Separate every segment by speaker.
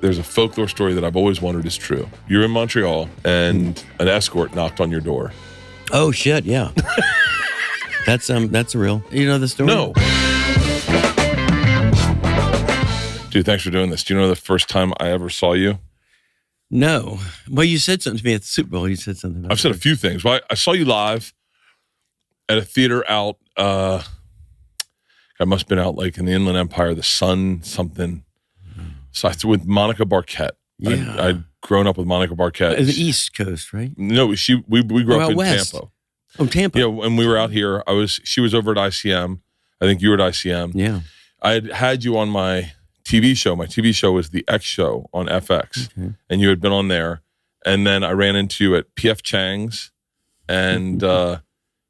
Speaker 1: there's a folklore story that I've always wondered is true. You're in Montreal, and an escort knocked on your door.
Speaker 2: Oh shit! Yeah, that's real. You know the story?
Speaker 1: No. Dude, thanks for doing this. Do you know the first time I ever saw you?
Speaker 2: No. Well, you said something to me at the Super Bowl. You said something about
Speaker 1: I've said a few things. Well, I saw you live at a theater out, I must have been out like in the Inland Empire, the Sun something. So I was with Monica Barquette.
Speaker 2: Yeah.
Speaker 1: I'd grown up with Monica Barquette.
Speaker 2: The East Coast, right?
Speaker 1: No, we grew up in
Speaker 2: West.
Speaker 1: Tampa.
Speaker 2: Oh, Tampa.
Speaker 1: Yeah, when we were out here, she was over at ICM. I think you were at ICM.
Speaker 2: Yeah.
Speaker 1: I had you on my TV show. My TV show was The X Show on FX.
Speaker 2: Okay.
Speaker 1: And you had been on there. And then I ran into you at PF Chang's. And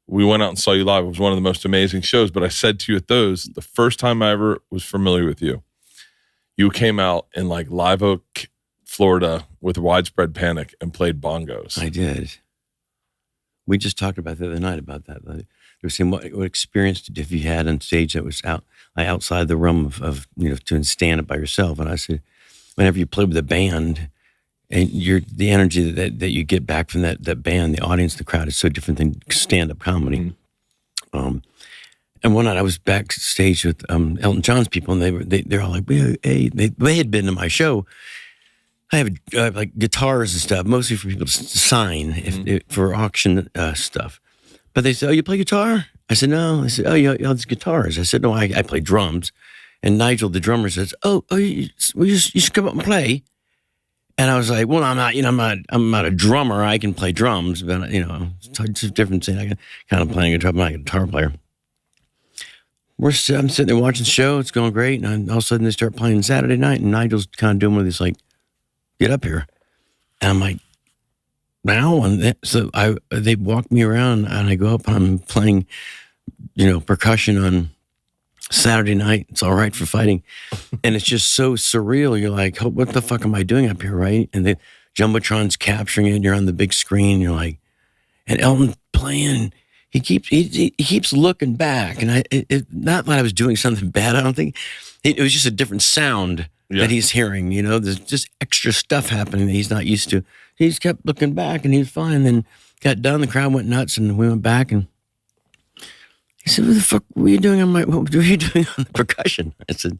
Speaker 1: we went out and saw you live. It was one of the most amazing shows. But I said to you at those, the first time I ever was familiar with you, you came out in like Live Oak, Florida with Widespread Panic and played bongos.
Speaker 2: I did. We just talked about the other night about that. They were saying what experience have you had on stage that was outside the realm of doing stand up by yourself? And I said, whenever you play with a band, and the energy that you get back from that band, the audience, the crowd is so different than stand up comedy. Mm-hmm. And one night I was backstage with Elton John's people, and they're all like, hey, they had been to my show. I have like guitars and stuff, mostly for people to sign for auction stuff. But they said, "Oh, you play guitar?" I said, "No." They said, "Oh, you it's guitars." I said, "No, I play drums." And Nigel, the drummer, says, "Oh, you should come up and play." And I was like, "Well, I'm not a drummer. I can play drums, but it's a different thing. I can kind of playing guitar. I'm not a guitar player." I'm sitting there watching the show. It's going great, and all of a sudden they start playing Saturday night, and Nigel's kind of doing one of these like, "Get up here," and I'm like, "Now?" And so they walk me around, and I go up, and I'm playing, percussion on Saturday night. It's all right for fighting, and it's just so surreal. You're like, "Oh, what the fuck am I doing up here?" Right? And the jumbotron's capturing it. You're on the big screen. You're like, and Elton playing. He keeps looking back, and not that I was doing something bad. I don't think it was just a different sound. Yeah. That he's hearing, there's just extra stuff happening that he's not used to. He just kept looking back, and he was fine. Then got done, the crowd went nuts, and we went back, and he said, "What the fuck were you doing on what were you doing on the percussion?" I said,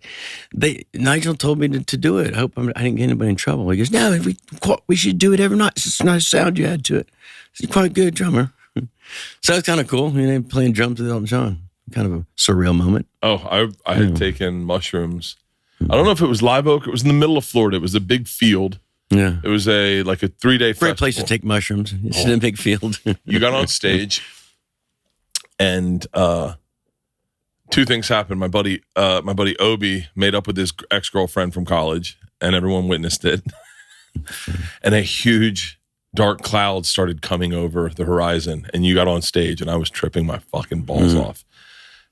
Speaker 2: Nigel told me to do it. I hope I didn't get anybody in trouble. He goes, "No, we should do it every night. It's a nice sound you had to it. He's quite a good drummer." So it's kind of cool, playing drums with Elton John. Kind of a surreal moment.
Speaker 1: Oh, I had taken mushrooms. I don't know if it was Live Oak. It was in the middle of Florida. It was a big field. Yeah. It was a 3-day festival.
Speaker 2: Great place to take mushrooms. It's in a big field.
Speaker 1: You got on stage, and two things happened. My buddy Obi made up with his ex-girlfriend from college, and everyone witnessed it. And a huge dark cloud started coming over the horizon, and you got on stage, and I was tripping my fucking balls off.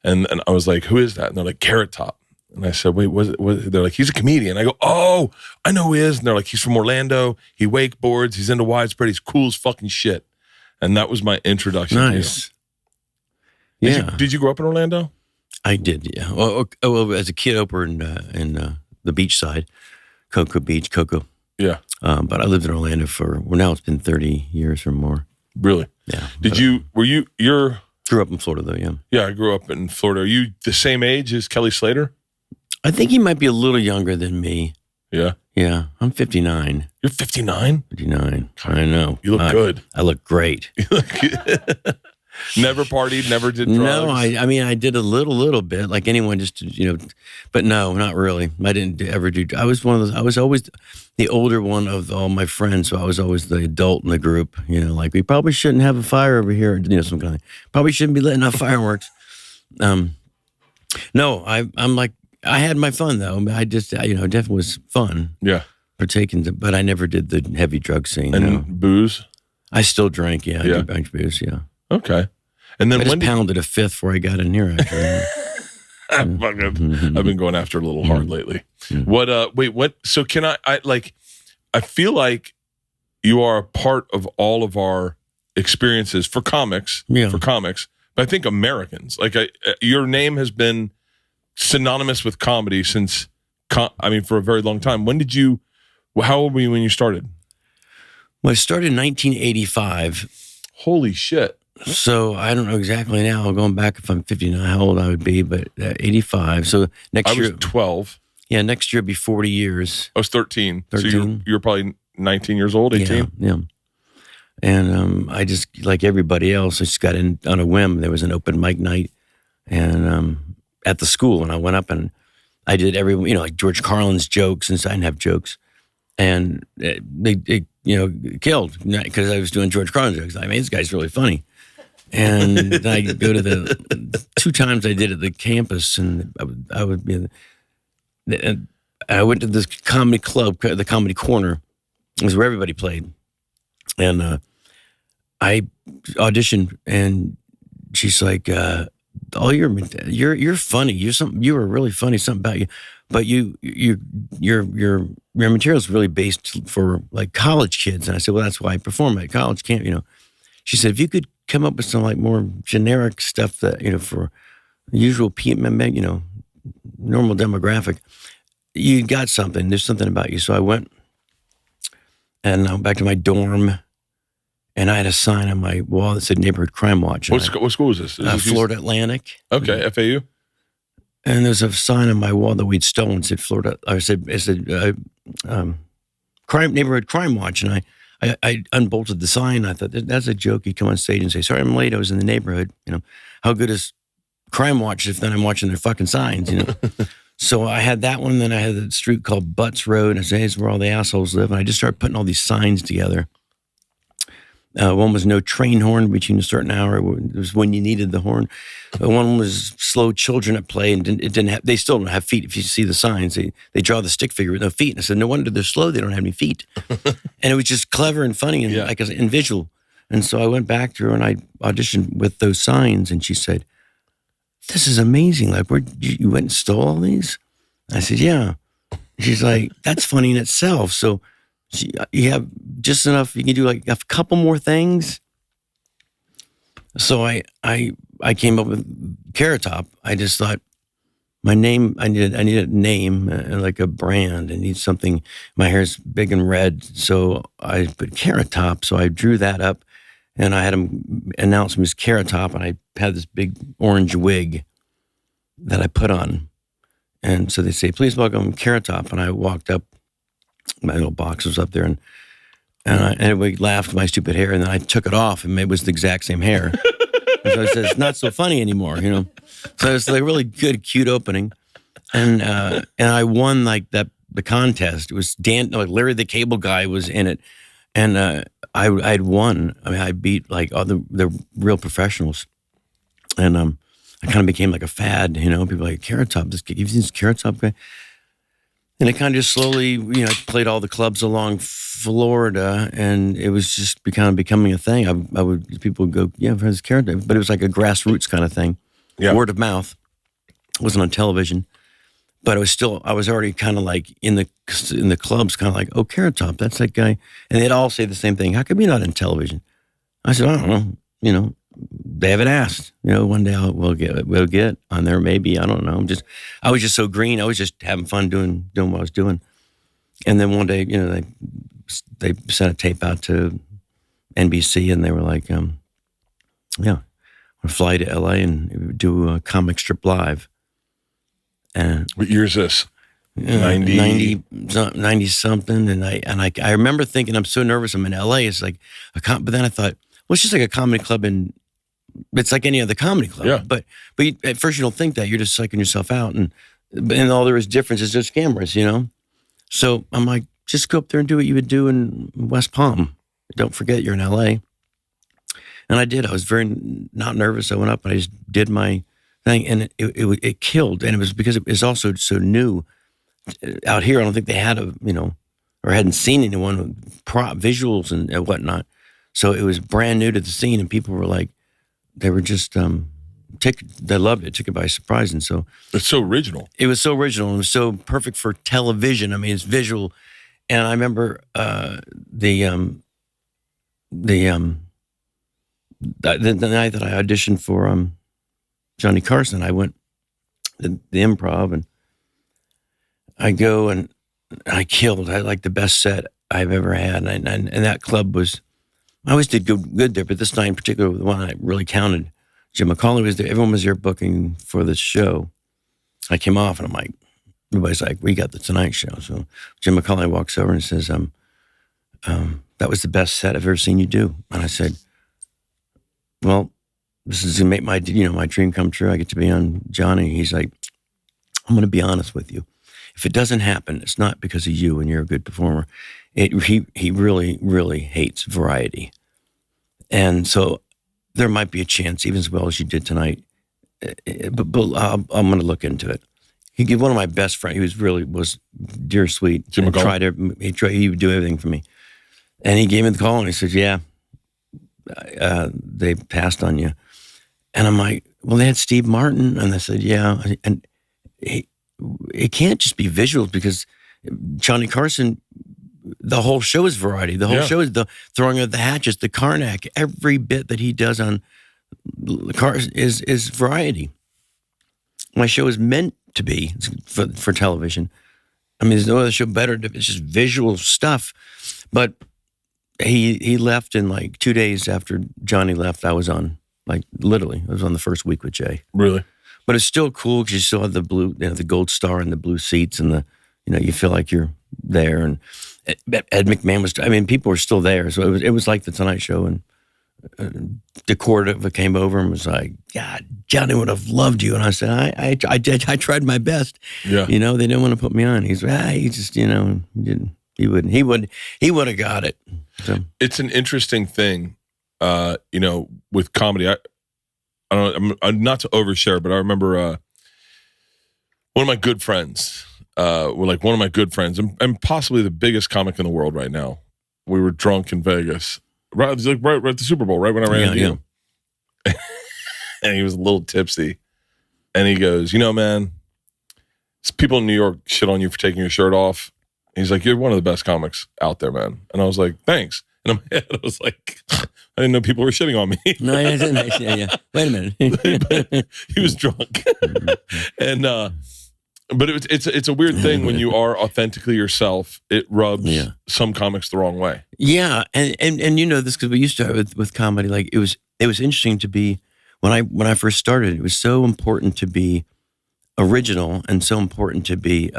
Speaker 1: And I was like, "Who is that?" And they're like, "Carrot Top." And I said, "Wait, was it?" They're like, "He's a comedian." I go, "Oh, I know who he is." And they're like, "He's from Orlando. He wakeboards. He's into widespread. He's cool as fucking shit." And that was my introduction.
Speaker 2: Nice.
Speaker 1: To you. Did you grow up in Orlando?
Speaker 2: I did, yeah. Well, as a kid over in the beach side, Cocoa Beach, Cocoa.
Speaker 1: Yeah.
Speaker 2: But I lived in Orlando now it's been 30 years or more.
Speaker 1: Really?
Speaker 2: Yeah.
Speaker 1: You're...
Speaker 2: Grew up in Florida, though, yeah.
Speaker 1: Yeah, I grew up in Florida. Are you the same age as Kelly Slater?
Speaker 2: I think he might be a little younger than me.
Speaker 1: Yeah?
Speaker 2: Yeah. I'm 59.
Speaker 1: You're 59?
Speaker 2: 59. I know.
Speaker 1: You look good.
Speaker 2: I look great.
Speaker 1: You look good. Never partied, never did drugs?
Speaker 2: No, I did a little bit, like anyone just, but no, not really. I didn't ever do, I was one of those, I was always the older one of all my friends, so I was always the adult in the group, like we probably shouldn't have a fire over here, some kind of, probably shouldn't be letting off fireworks. No, I'm like, I had my fun though. I just, definitely was fun.
Speaker 1: Yeah.
Speaker 2: But I never did the heavy drug scene.
Speaker 1: And booze?
Speaker 2: I still drank, yeah. I drank booze, yeah.
Speaker 1: Okay. And then
Speaker 2: I just pounded a fifth before I got in here, actually.
Speaker 1: I've been going after it a little hard lately. What? So can I feel like you are a part of all of our experiences for comics, but I think Americans, your name has been synonymous with comedy since, for a very long time. When did you Well, how old were you when you started?
Speaker 2: Well, I started in 1985.
Speaker 1: Holy shit.
Speaker 2: So I don't know exactly now, going back if I'm 59, how old I would be, but 85. So next year.
Speaker 1: I was 12.
Speaker 2: Yeah, next year it'd be 40 years.
Speaker 1: I was 13.
Speaker 2: 13.
Speaker 1: So you were probably 19 years old, 18?
Speaker 2: Yeah. And I just, like everybody else, I just got in on a whim. There was an open mic night and at the school, and I went up and I did like George Carlin's jokes, and so I didn't have jokes. And they killed because I was doing George Carlin jokes. I mean, this guy's really funny. And I go to the 2 times I did at the campus, and I would be. I went to this comedy club, the Comedy Corner. It was where everybody played, and I auditioned, and she's like, "Oh, you're funny. You were really funny. Something about you, but your material is really based for like college kids." And I said, "Well, that's why I perform at college camp." She said, "If you could come up with some like more generic stuff that for usual normal demographic, you got something. There's something about you." So I went, and I went back to my dorm, and I had a sign on my wall that said Neighborhood Crime Watch.
Speaker 1: What school was this?
Speaker 2: Florida Atlantic.
Speaker 1: Okay, FAU.
Speaker 2: And there's a sign on my wall that we'd stolen. Said Florida. I said Neighborhood Crime Watch, and I unbolted the sign. I thought that's a joke. You'd come on stage and say, "Sorry, I'm late. I was in the neighborhood." How good is Crime Watch if then I'm watching their fucking signs? So I had that one. Then I had the street called Butts Road. And I said, "Hey, it's where all the assholes live." And I just started putting all these signs together. One was no train horn between a certain hour. It was when you needed the horn. One was slow children at play, and it didn't have. They still don't have feet. If you see the signs, they draw the stick figure with no feet. And I said, no wonder they're slow. They don't have any feet. And it was just clever and funny and and visual. And so I went back to her and I auditioned with those signs, and she said, "This is amazing. Like, where you went and stole all these?" I said, "Yeah." She's like, "That's funny in itself." So you have just enough. You can do like a couple more things. So I came up with Carrot Top. I just thought my name. I need a name like a brand. I need something. My hair's big and red, so I put Carrot Top. So I drew that up, and I had him announce him as Carrot Top, and I had this big orange wig that I put on. And so they say, "Please welcome Carrot Top." And I walked up, my little box was up there, and everybody laughed at my stupid hair, and then I took it off, and it was the exact same hair. And so I said, "It's not so funny anymore," So it's like a really good, cute opening. And I won like the contest. It was Larry the Cable Guy was in it. And I'd won. I mean, I beat like all the real professionals. And I kind of became like a fad, people like, "Carrot Top, you've seen this Carrot Top guy?" And it kind of just slowly, I played all the clubs along Florida, and it was just becoming a thing. People would go, "Yeah, I've heard this Carrot Top," but it was like a grassroots kind of thing. Yeah. Word of mouth. It wasn't on television, but I was already kind of like in the clubs, kind of like, "Oh, Carrot Top, that's that guy." And they'd all say the same thing. "How come you're not in television?" I said, "I don't know. They haven't asked. One day we'll get on there. Maybe, I don't know. I was just so green. I was just having fun doing what I was doing." And then one day, they sent a tape out to NBC, and they were like, "Yeah, we'll fly to LA and do a comic strip live." And
Speaker 1: what year is this?
Speaker 2: 90 something. And I remember thinking, I'm so nervous. I'm in LA. It's like but then I thought, well, it's just like a comedy club, and it's like any other comedy club.
Speaker 1: Yeah.
Speaker 2: But at first you don't think that. You're just psyching yourself out, and all there is difference is just cameras, So I'm like, just go up there and do what you would do in West Palm. Don't forget you're in LA. And I did. I was very not nervous. I went up and I just did my thing, and it killed. And it was because it was also so new out here. I don't think they had or hadn't seen anyone with visuals and whatnot. So it was brand new to the scene, and people were like, they were just, they loved it, took it by surprise. And so
Speaker 1: it's so original.
Speaker 2: It was so original. It was so perfect for television. I mean, it's visual. And I remember the night that I auditioned for Johnny Carson, I went to the Improv, and I go and I killed. I had like the best set I've ever had. And that club was, I always did good there, but this night in particular, the one I really counted, Jim McCauley was there. Everyone was there booking for the show. I came off and I'm like, everybody's like, we got the Tonight Show. So Jim McCauley walks over and says, that was the best set I've ever seen you do. And I said, well, this is gonna make my dream come true. I get to be on Johnny. He's like, I'm going to be honest with you. If it doesn't happen, it's not because of you and you're a good performer. He really, really hates variety. And so there might be a chance, even as well as you did tonight, but I'm going to look into it. He gave one of my best friends, he was dear sweet. Jim McCall. He would do everything for me. And he gave me the call and he said, yeah, they passed on you. And I'm like, well, they had Steve Martin. And I said, yeah. And it can't just be visuals because Johnny Carson, the whole show is variety. The whole show is the throwing of the hatches, the Karnak. Every bit that he does on Carson is variety. My show is meant to be for television. I mean, there's no other show better. It's just visual stuff. But he left in like 2 days after Johnny left. I was on, like, literally, I was on the first week with Jay.
Speaker 1: Really?
Speaker 2: But it's still cool because you still have the blue, the gold star and the blue seats and you feel like you're there. And Ed McMahon was, people were still there. So it was like the Tonight Show. And DeCorda came over and was like, God, Johnny would have loved you. And I said, I tried my best.
Speaker 1: Yeah.
Speaker 2: They didn't want to put me on. He just, didn't. He would have got it. So.
Speaker 1: It's an interesting thing, with comedy. I don't. I'm not to overshare, but I remember one of my good friends, and possibly the biggest comic in the world right now. We were drunk in Vegas, right at the Super Bowl, right when I ran into him, and he was a little tipsy, and he goes, man, people in New York shit on you for taking your shirt off. He's like, you're one of the best comics out there, man. And I was like, thanks. And in my head, I was like, I didn't know people were shitting on me.
Speaker 2: No, I didn't. Yeah. Wait a minute.
Speaker 1: He was drunk. And but it's a weird thing when you are authentically yourself. It rubs some comics the wrong way.
Speaker 2: Yeah, and this because we used to with comedy. Like it was interesting to be when I first started. It was so important to be original and so important to be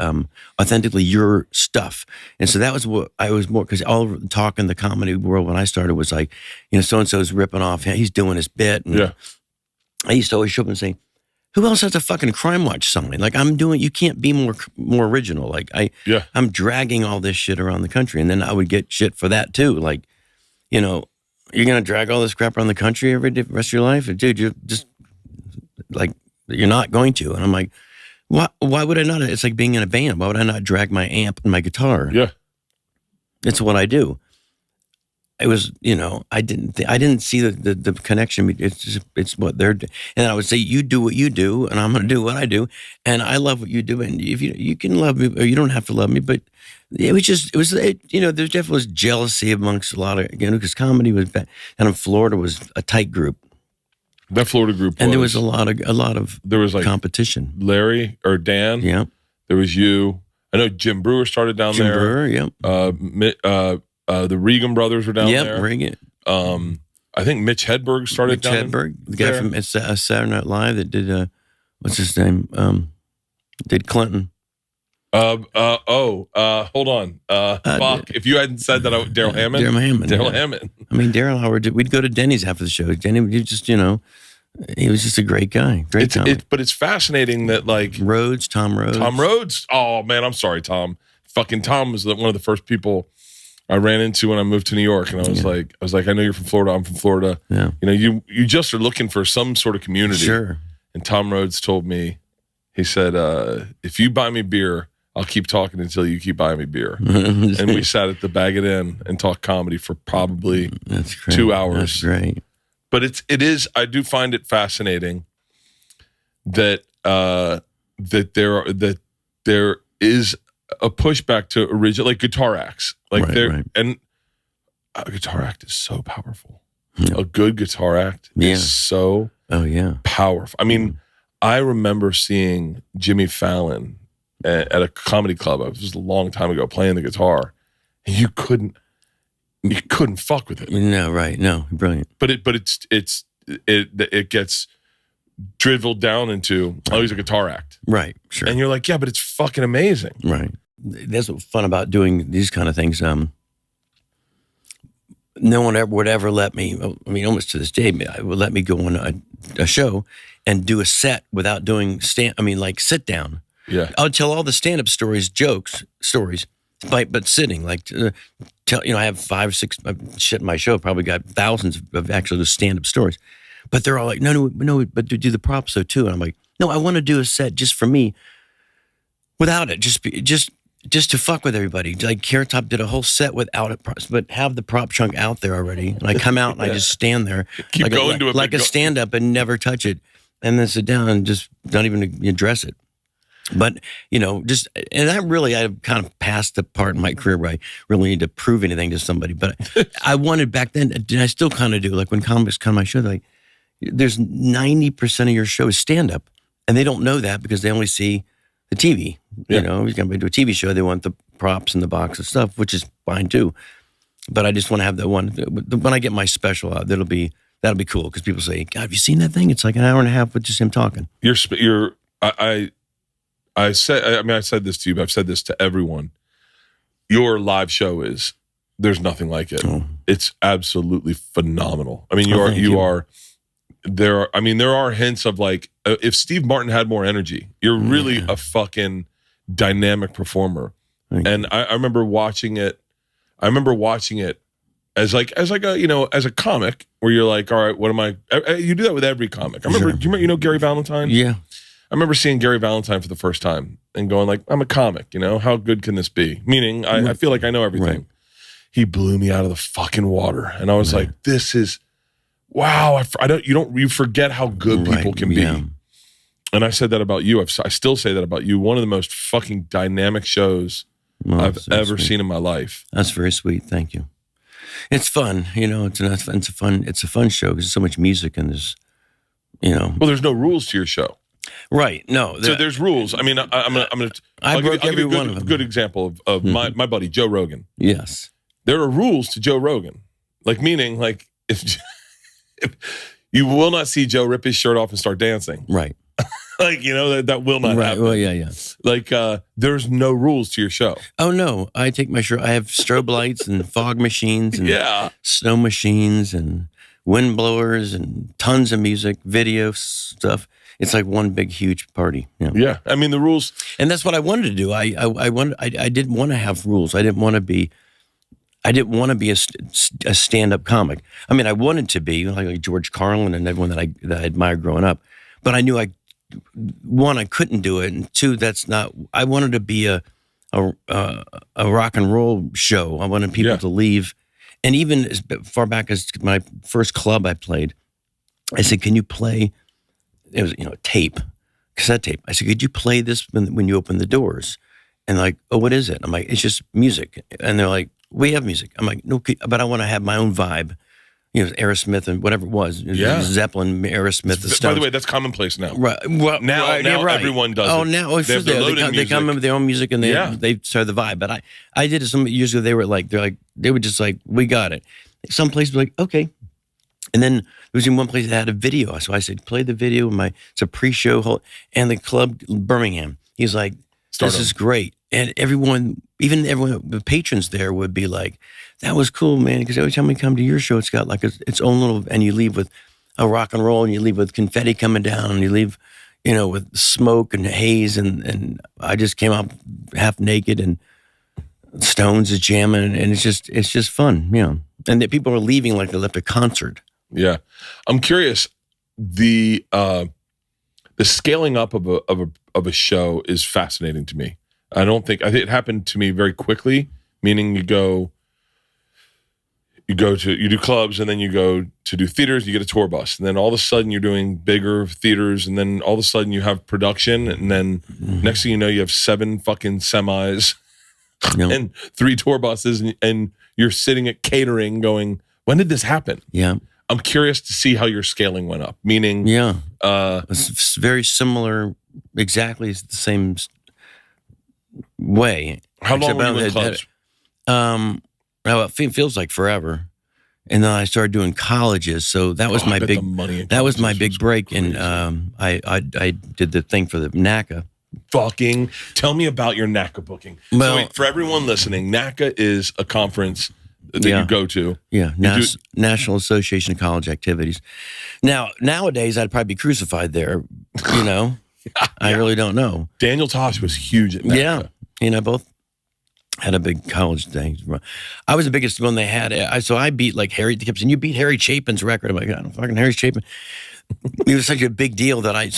Speaker 2: authentically your stuff. And so that was what I was more, because all the talk in the comedy world when I started was like, so-and-so's ripping off, he's doing his bit. And I used to always show up and say, who else has a fucking Crime Watch sign? Like you can't be more original. Like I'm dragging all this shit around the country. And then I would get shit for that too. Like, you're going to drag all this crap around the country every day, rest of your life? Dude, you're just like, you're not going to. And I'm like, why would I not? It's like being in a band. Why would I not drag my amp and my guitar?
Speaker 1: Yeah.
Speaker 2: It's what I do. It was, I didn't see the connection. It's what they're doing. And I would say, you do what you do, and I'm going to do what I do. And I love what you do. And if you can love me, or you don't have to love me, but there definitely was jealousy amongst a lot of, because comedy was bad. And in Florida was a tight group.
Speaker 1: That Florida group
Speaker 2: and there was a lot of
Speaker 1: there was like
Speaker 2: competition.
Speaker 1: Larry or Dan.
Speaker 2: Yeah.
Speaker 1: There was you. I know Jim Brewer started down there.
Speaker 2: Jim Brewer, yeah.
Speaker 1: The Regan brothers were down there.
Speaker 2: Yep, Regan.
Speaker 1: I think Mitch Hedberg started down there.
Speaker 2: The guy from Saturday Night Live that did, what's his name? Did Clinton.
Speaker 1: Hold on. Fuck. If you hadn't said that, Daryl Hammond.
Speaker 2: Daryl Hammond. I mean, Daryl Howard, we'd go to Denny's after the show. Denny, he was just a great guy.
Speaker 1: But it's fascinating that
Speaker 2: Tom Rhodes.
Speaker 1: Oh man, I'm sorry, Tom. Fucking Tom was one of the first people I ran into when I moved to New York, and I was like, I know you're from Florida. I'm from Florida.
Speaker 2: Yeah.
Speaker 1: You just are looking for some sort of community.
Speaker 2: Sure.
Speaker 1: And Tom Rhodes told me, he said, if you buy me beer, I'll keep talking until you keep buying me beer. And we sat at the Bag It In and talked comedy for probably 2 hours.
Speaker 2: That's great.
Speaker 1: But it is. I do find it fascinating that there is a pushback to original, like guitar acts, and a guitar act is so powerful. Yeah. A good guitar act is so powerful. I mean, I remember seeing Jimmy Fallon at a comedy club. It was a long time ago, playing the guitar, and you couldn't fuck with it.
Speaker 2: No, right? No, brilliant.
Speaker 1: But it gets dribbled down into, oh, he's a guitar act,
Speaker 2: right? Sure.
Speaker 1: And you're like, yeah, but it's fucking amazing,
Speaker 2: right? That's what's fun about doing these kind of things. No one would ever let me. I mean, almost to this day, would let me go on a show and do a set without doing like sit down.
Speaker 1: Yeah,
Speaker 2: I'll tell all the stand-up stories, stories, but sitting. Like, I have 5, 6 shit in my show. Probably got thousands of actual stand-up stories, but they're all like, no, but do the props though too. And I'm like, no, I want to do a set just for me, without it, just to fuck with everybody. Like Carrot Top did a whole set without it, but have the prop chunk out there already. And I come out and I just stand there,
Speaker 1: keep going to it,
Speaker 2: like a stand-up and never touch it, and then sit down and just not even address it. But, and I've kind of passed the part in my career where I really need to prove anything to somebody. But I wanted back then, and I still kind of do, like when comics come to my show, they're like, there's 90% of your show is stand-up. And they don't know that because they only see the TV. Yeah. You're going to do a TV show, they want the props and the box of stuff, which is fine too. But I just want to have that one. When I get my special out, that'll be cool because people say, God, have you seen that thing? It's like an hour and a half with just him talking.
Speaker 1: I said this to you, but I've said this to everyone. Your live show there's nothing like it. Oh. It's absolutely phenomenal. I mean, there are hints of like, if Steve Martin had more energy, you're really a fucking dynamic performer. And I remember watching it. As a comic where you're like, all right, what am I? You do that with every comic. I remember, do you know Gary Valentine?
Speaker 2: Yeah.
Speaker 1: I remember seeing Gary Valentine for the first time and going like, I'm a comic, how good can this be? Meaning, I feel like I know everything. Right. He blew me out of the fucking water. And I was like, this is, wow. You forget how good people can be. And I said that about you. I still say that about you. One of the most fucking dynamic shows I've ever seen in my life.
Speaker 2: That's very sweet. Thank you. It's fun. It's a fun show because there's so much music and there's,
Speaker 1: Well, there's no rules to your show.
Speaker 2: Right. No.
Speaker 1: So there's rules. I mean,
Speaker 2: I broke every one of them.
Speaker 1: Good example of my buddy, Joe Rogan.
Speaker 2: Yes.
Speaker 1: There are rules to Joe Rogan. Like, meaning, like, if you will not see Joe rip his shirt off and start dancing.
Speaker 2: Right.
Speaker 1: Like, that will not happen.
Speaker 2: Well, yeah.
Speaker 1: Like, there's no rules to your show.
Speaker 2: Oh, no. I take my shirt. I have strobe lights and fog machines and snow machines and wind blowers and tons of music, video stuff. It's like one big, huge party.
Speaker 1: Yeah. I mean, the rules.
Speaker 2: And that's what I wanted to do. I didn't want to have rules. I didn't want to be a stand-up comic. I mean, I wanted to be like George Carlin and everyone that I admired growing up. But I knew I couldn't do it. And two, I wanted to be a rock and roll show. I wanted people to leave. And even as far back as my first club I played, I said, can you play... It was, cassette tape. I said, could you play this when you open the doors? And like, oh, what is it? I'm like, it's just music. And they're like, we have music. I'm like, no, but I want to have my own vibe. Aerosmith and whatever it was.
Speaker 1: Yeah.
Speaker 2: Zeppelin, Aerosmith, the Stones.
Speaker 1: By the way, that's commonplace now.
Speaker 2: Right. Well,
Speaker 1: now everyone does it.
Speaker 2: Oh, now they come in with their own music and they start the vibe. But I did it some years ago. They were just like, we got it. Some places were like, okay. And then there was in one place that had a video. So I said, play the video. It's a pre-show. And the club, Birmingham, he's like, this is great. And the patrons there would be like, that was cool, man. Because every time we come to your show, it's got like its own little, and you leave with a rock and roll and you leave with confetti coming down and you leave, with smoke and haze. And I just came out half naked and Stones is jamming. And it's just fun, And that people are leaving like they left a concert.
Speaker 1: Yeah, I'm curious. The scaling up of a show is fascinating to me. I think it happened to me very quickly. Meaning you do clubs and then you go to do theaters. You get a tour bus, and then all of a sudden you're doing bigger theaters, and then all of a sudden you have production, and then next thing you know you have 7 fucking semis and 3 tour buses, and you're sitting at catering going, when did this happen?
Speaker 2: Yeah.
Speaker 1: I'm curious to see how your scaling went up. Meaning,
Speaker 2: it's very similar. Exactly, it's the same way.
Speaker 1: How long were you in clubs?
Speaker 2: Well, it feels like forever. And then I started doing colleges, so that was my big. That was my big break, crazy. And I did the thing for the NACA.
Speaker 1: Fucking tell me about your NACA booking. Well, so wait, for everyone listening, NACA is a conference that you go to.
Speaker 2: Yeah, National Association of College Activities. Now, nowadays, I'd probably be crucified there. You know, I really don't know.
Speaker 1: Daniel Tosh was huge at NACA.
Speaker 2: Yeah, both had a big college thing. I was the biggest one they had. So I beat like Harry. They kept saying, "You beat Harry Chapin's record." I'm like, "I don't fucking Harry Chapin." It was such a big deal that I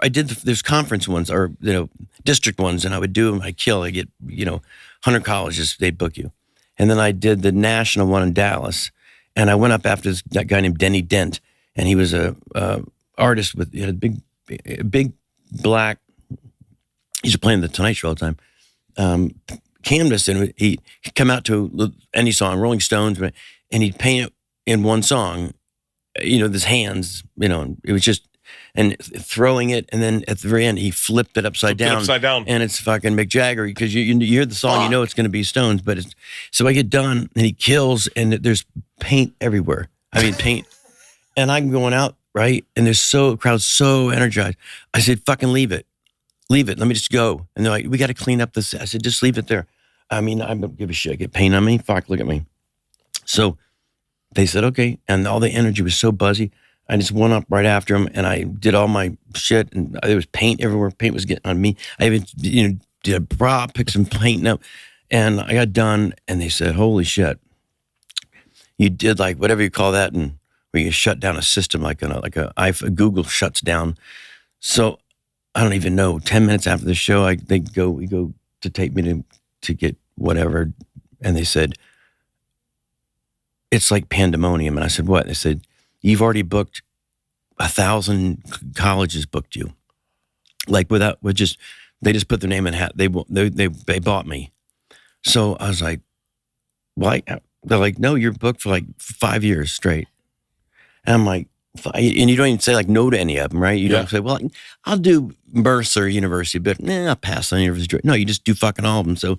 Speaker 2: did. There's conference ones or district ones, and I would do them. I get 100 colleges. They'd book you, and then I did the national one in Dallas, and I went up after that guy named Denny Dent, and he was a artist he had a big black. He used to play in the Tonight Show all the time. Canvas, and he'd come out to any song, Rolling Stones, and he'd paint it in one song, his hands, it was just, and throwing it, and then at the very end, he flipped it upside down. And it's fucking Mick Jagger, because you hear the song, it's going to be Stones, but so I get done, and he kills, and there's paint everywhere. I mean, paint. And I'm going out, right, and crowd's so energized. I said, fucking leave it. Let me just go. And they're like, we got to clean up this. I said, just leave it there. I mean, I don't give a shit. Get paint on me. Fuck, look at me. So they said, okay. And all the energy was so buzzy. I just went up right after him, and I did all my shit. And there was paint everywhere. Paint was getting on me. I even, did a bra, picked some paint up. And I got done, and they said, holy shit. You did like whatever you call that, and where you shut down a system like Google shuts down. So I don't even know. 10 minutes after the show, we go to take me to get whatever, and they said, it's like pandemonium. And I said, what? They said, you've already booked 1,000 colleges booked you. Like they just put their name in hat. They bought me. So I was like, why? They're like, no, you're booked for like 5 years straight. And I'm like, and you don't even say like no to any of them, right? You don't say, well, I'll do Mercer University, but I'll pass on University. No, you just do fucking all of them. So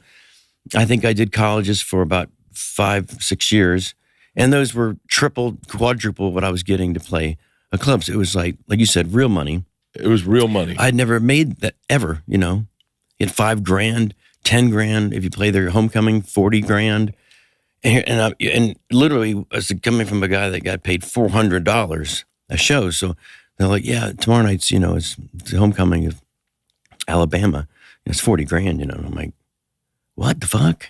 Speaker 2: I think I did colleges for about 5-6 years, and those were triple, quadruple what I was getting to play clubs. It was like you said, real money.
Speaker 1: It was real money.
Speaker 2: I'd never made that ever. You had $5,000, $10,000 if you play their homecoming, $40,000. And literally, as coming from a guy that got paid $400 a show, so they're like, "Yeah, tomorrow night's it's the homecoming of Alabama. It's $40,000." And I'm like, "What the fuck?"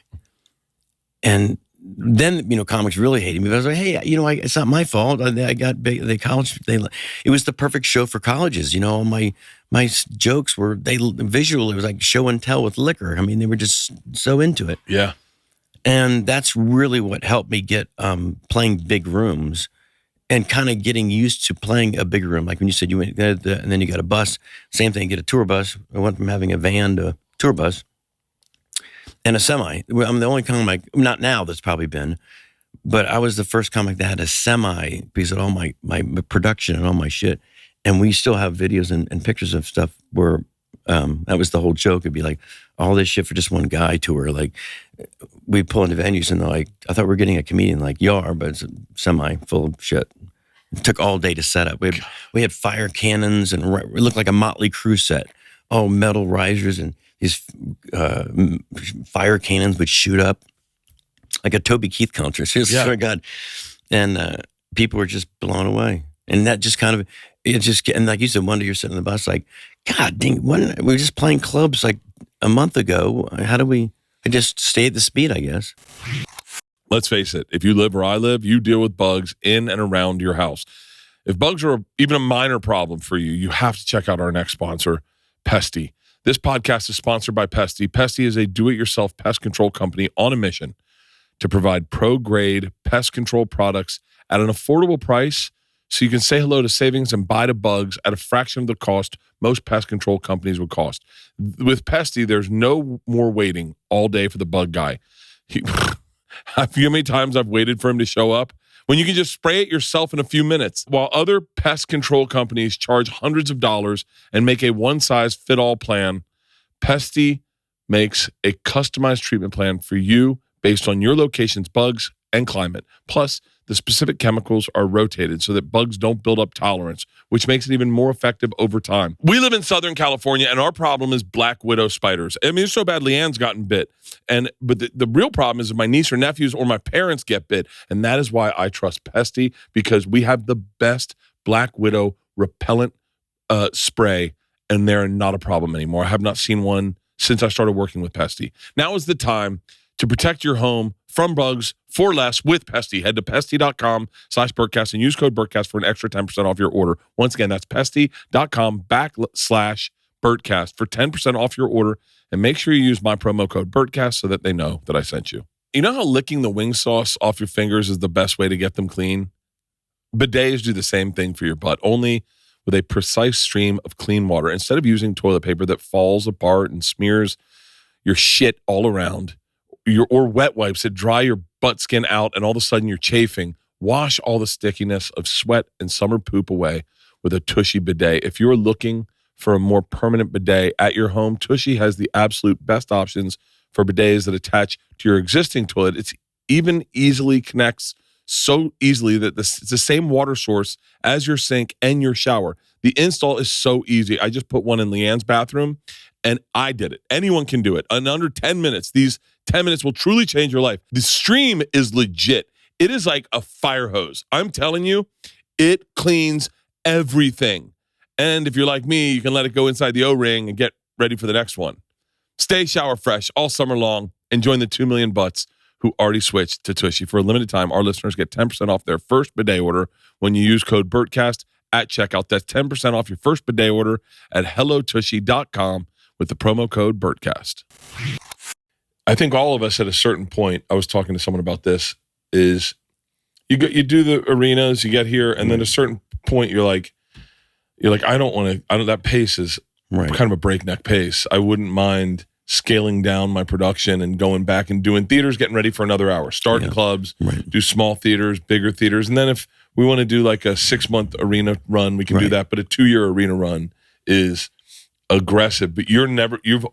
Speaker 2: And then comics really hated me. But I was like, "Hey, it's not my fault. I got big. The college. It was the perfect show for colleges. My jokes were visually. It was like show and tell with liquor. I mean, they were just so into it.
Speaker 1: Yeah."
Speaker 2: And that's really what helped me get playing big rooms and kind of getting used to playing a bigger room. Like when you said you went, and then you got a bus, same thing, get a tour bus. I went from having a van to a tour bus and a semi. I'm the only comic, not now that's probably been, but I was the first comic that had a semi because of all my production and all my shit. And we still have videos and pictures of stuff where that was the whole joke. It'd be like all this shit for just one guy tour. Like we pull into venues and they're like, I thought we were getting a comedian like Yar, but it's a semi full of shit. It took all day to set up. We had fire cannons and it looked like a Motley Crue set. All metal risers and these fire cannons would shoot up like a Toby Keith concert. Seriously, swear to God. And people were just blown away. And that just kind of, and like you said, one day you're sitting on the bus like, God dang, we were just playing clubs like a month ago. How do we just stay at the speed, I guess?
Speaker 1: Let's face it. If you live where I live, you deal with bugs in and around your house. If bugs are even a minor problem for you, you have to check out our next sponsor, Pesty. This podcast is sponsored by Pesty. Pesty is a do-it-yourself pest control company on a mission to provide pro-grade pest control products at an affordable price so you can say hello to savings and buy to bugs at a fraction of the cost most pest control companies would cost. With Pesty, there's no more waiting all day for the bug guy. You know how many times I've waited for him to show up? When you can just spray it yourself in a few minutes. While other pest control companies charge hundreds of dollars and make a one-size-fit-all plan, Pesty makes a customized treatment plan for you based on your location's bugs and climate. Plus, the specific chemicals are rotated so that bugs don't build up tolerance, which makes it even more effective over time. We live in Southern California, and our problem is black widow spiders. I mean, it's so bad Leanne's gotten bit. But the real problem is if my niece or nephews or my parents get bit, and that is why I trust Pesty, because we have the best black widow repellent spray, and they're not a problem anymore. I have not seen one since I started working with Pesty. Now is the time to protect your home from bugs for less with Pesty. Head to pesty.com/Bertcast and use code Bertcast for an extra 10% off your order. Once again, that's pesty.com/Bertcast for 10% off your order. And make sure you use my promo code Bertcast so that they know that I sent you. You know how licking the wing sauce off your fingers is the best way to get them clean? Bidets do the same thing for your butt, only with a precise stream of clean water. Instead of using toilet paper that falls apart and smears your shit all around, or wet wipes that dry your butt skin out and all of a sudden you're chafing, wash all the stickiness of sweat and summer poop away with a Tushy bidet. If you're looking for a more permanent bidet at your home, Tushy has the absolute best options for bidets that attach to your existing toilet. It's even easily connects so easily that it's the same water source as your sink and your shower. The install is so easy. I just put one in Leanne's bathroom, and I did it. Anyone can do it. In under 10 minutes, these 10 minutes will truly change your life. The stream is legit. It is like a fire hose. I'm telling you, it cleans everything. And if you're like me, you can let it go inside the O-ring and get ready for the next one. Stay shower fresh all summer long and join the 2 million butts who already switched to Tushy. For a limited time, our listeners get 10% off their first bidet order when you use code Bertcast at checkout. That's 10% off your first bidet order at hellotushy.com with the promo code Bertcast. I think all of us at a certain point, I was talking to someone about this, is you do the arenas, you get here, and then at a certain point you're like, that pace is kind of a breakneck pace. I wouldn't mind scaling down my production and going back and doing theaters, getting ready for another hour, starting clubs, do small theaters, bigger theaters. And then if we want to do like a 6-month arena run, we can do that. But a 2-year arena run is aggressive. But you've,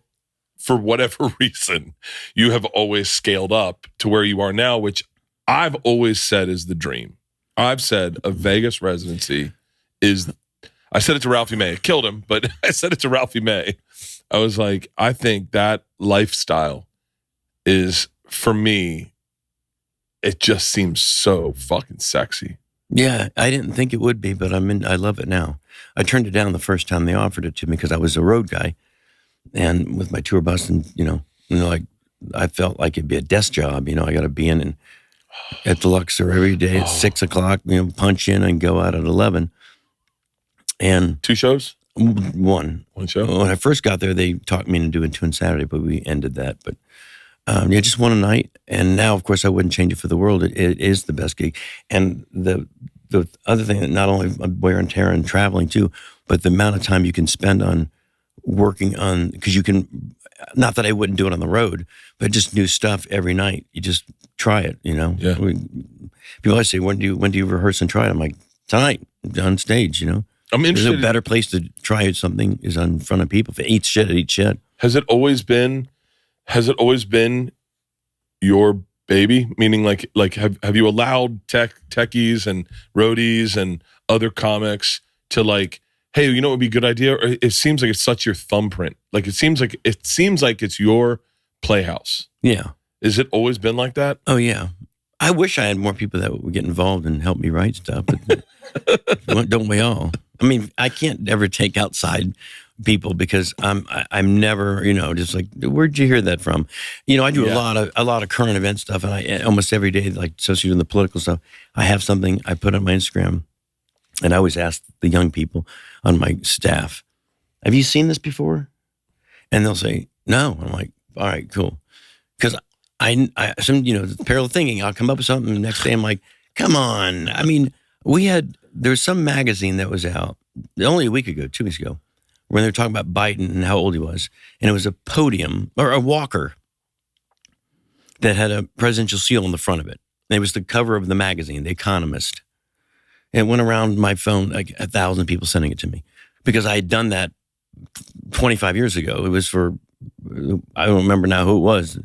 Speaker 1: for whatever reason, you have always scaled up to where you are now, which I've always said is the dream. I've said a Vegas residency is, I said it to Ralphie May. It killed him, but I said it to Ralphie May. I was like, I think that lifestyle is, for me, it just seems so fucking sexy.
Speaker 2: Yeah, I didn't think it would be, but I love it now. I turned it down the first time they offered it to me because I was a road guy, and with my tour bus, and like I felt like it'd be a desk job. I got to be in and at the Luxor every day at 6 o'clock. Punch in and go out at 11. And
Speaker 1: 2 shows.
Speaker 2: One
Speaker 1: show.
Speaker 2: When I first got there, they talked me into doing 2 on Saturday, but we ended that. But just one a night. And now, of course, I wouldn't change it for the world. It is the best gig. And the other thing that not only wear and tear and traveling too, but the amount of time you can spend on working on, because you can, not that I wouldn't do it on the road, but just new stuff every night. You just try it. Yeah. People always say, when do you rehearse and try it? I'm like, tonight on stage.
Speaker 1: I'm interested.
Speaker 2: There's a better place to try something is in front of people. If it eats shit.
Speaker 1: Has it always been your baby? Meaning like have you allowed techies and roadies and other comics to like, hey, what would be a good idea? Or it seems like it's such your thumbprint. Like it seems like it's your playhouse.
Speaker 2: Yeah.
Speaker 1: Has it always been like that?
Speaker 2: Oh yeah. I wish I had more people that would get involved and help me write stuff, but don't we all? I mean, I can't ever take outside people because I'm never, just like, where'd you hear that from? I do a lot of current event stuff, and I almost every day, like associated with the political stuff, I have something I put on my Instagram, and I always ask the young people on my staff, have you seen this before? And they'll say, no. I'm like, all right, cool. Because parallel thinking, I'll come up with something, and the next day I'm like, come on. I mean, there's some magazine that was out only a week ago, 2 weeks ago, when they were talking about Biden and how old he was. And it was a podium, or a walker, that had a presidential seal on the front of it. And it was the cover of the magazine, The Economist. And it went around my phone, like 1,000 people sending it to me. Because I had done that 25 years ago. It was for I don't remember now who it was.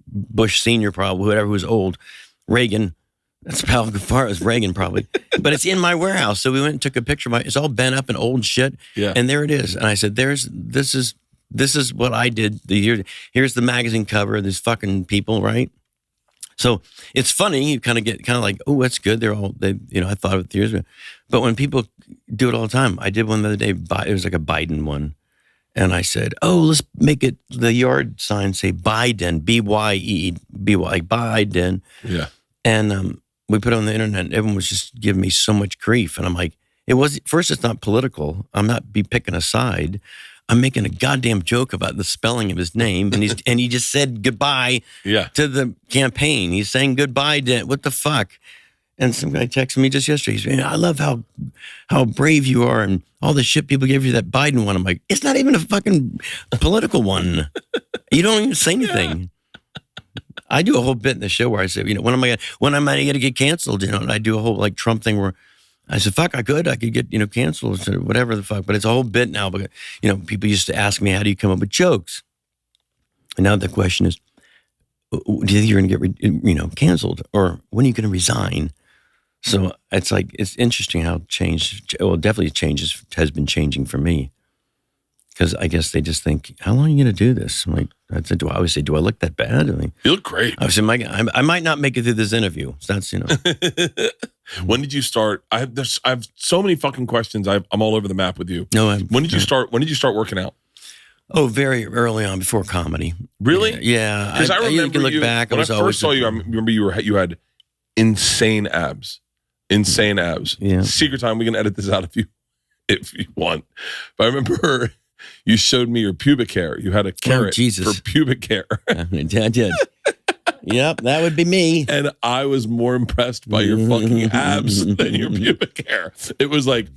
Speaker 2: Bush Senior, probably, whoever was old. Reagan. That's how far as Reagan, probably. But it's in my warehouse. So we went and took a picture of it's all bent up and old shit.
Speaker 1: Yeah.
Speaker 2: And there it is. And I said, this is what I did the year. Here's the magazine cover of these fucking people, right? So it's funny. You kind of like, oh, that's good. I thought of it years ago. But when people do it all the time, I did one the other day. It was like a Biden one. And I said, oh, let's make it the yard sign say Biden, B-Y-E-B-Y, like Biden.
Speaker 1: Yeah.
Speaker 2: And we put it on the internet, and everyone was just giving me so much grief. And I'm like, first, it's not political. I'm not picking a side. I'm making a goddamn joke about the spelling of his name. And he just said goodbye to the campaign. He's saying goodbye to, what the fuck? And some guy texted me just yesterday. He's saying, I love how brave you are and all the shit people give you that Biden one. I'm like, it's not even a fucking political one. You don't even say anything. Yeah. I do a whole bit in the show where I say, when am I going to get canceled? And I do a whole like Trump thing where I said, fuck, I could get canceled or whatever the fuck. But it's a whole bit now. But, people used to ask me, how do you come up with jokes? And now the question is, do you think you're going to get, canceled? Or when are you going to resign? So it's like, it's interesting how definitely has been changing for me. Because I guess they just think, how long are you going to do this? I'm like, I said, do I look that bad? I mean,
Speaker 1: you look great.
Speaker 2: I said, I might not make it through this interview. So that's,
Speaker 1: When did you start? I have so many fucking questions. I'm all over the map with you.
Speaker 2: No,
Speaker 1: when did you start working out?
Speaker 2: Oh, very early on, before comedy.
Speaker 1: Really?
Speaker 2: Yeah.
Speaker 1: Because I remember
Speaker 2: you can look back.
Speaker 1: When I first saw you, I remember you had insane abs. Insane abs.
Speaker 2: Yeah.
Speaker 1: Secret time. We can edit this out if you want. But I remember you showed me your pubic hair. You had a carrot for pubic hair.
Speaker 2: I did. Yep, that would be me.
Speaker 1: And I was more impressed by your fucking abs than your pubic hair. It was like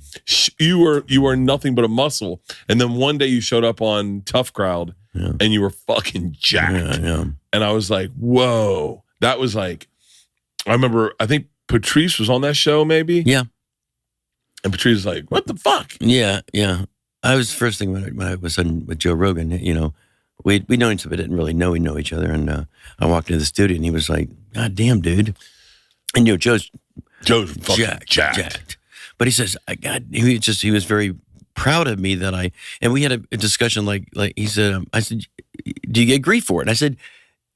Speaker 1: you were nothing but a muscle. And then one day you showed up on Tough Crowd and you were fucking jacked.
Speaker 2: Yeah.
Speaker 1: And I was like, whoa. That was like, I remember, I think Patrice was on that show maybe.
Speaker 2: Yeah.
Speaker 1: And Patrice was like, what the fuck?
Speaker 2: Yeah. I was first thing when I was on with Joe Rogan, we know each other, but didn't really know each other. And I walked into the studio and he was like, God damn, dude. And Joe's
Speaker 1: fucking jacked.
Speaker 2: But he says, he was very proud of me and we had a discussion like he said, I said, do you get grief for it? And I said,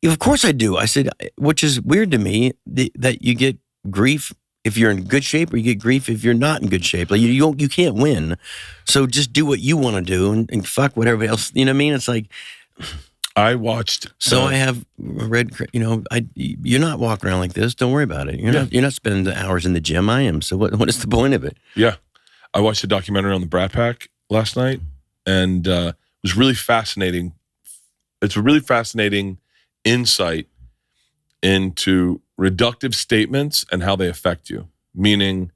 Speaker 2: of course I do. I said, which is weird to me that you get grief if you're in good shape, or you get grief if you're not in good shape. Like you can't win. So just do what you want to do and fuck what everybody else. You know what I mean? It's like
Speaker 1: I watched.
Speaker 2: So I have read. You're not walking around like this. Don't worry about it. You're not spending the hours in the gym. I am. So what is the point of it?
Speaker 1: Yeah, I watched a documentary on the Brat Pack last night, and it was really fascinating. It's a really fascinating insight into reductive statements and how they affect you. Meaning,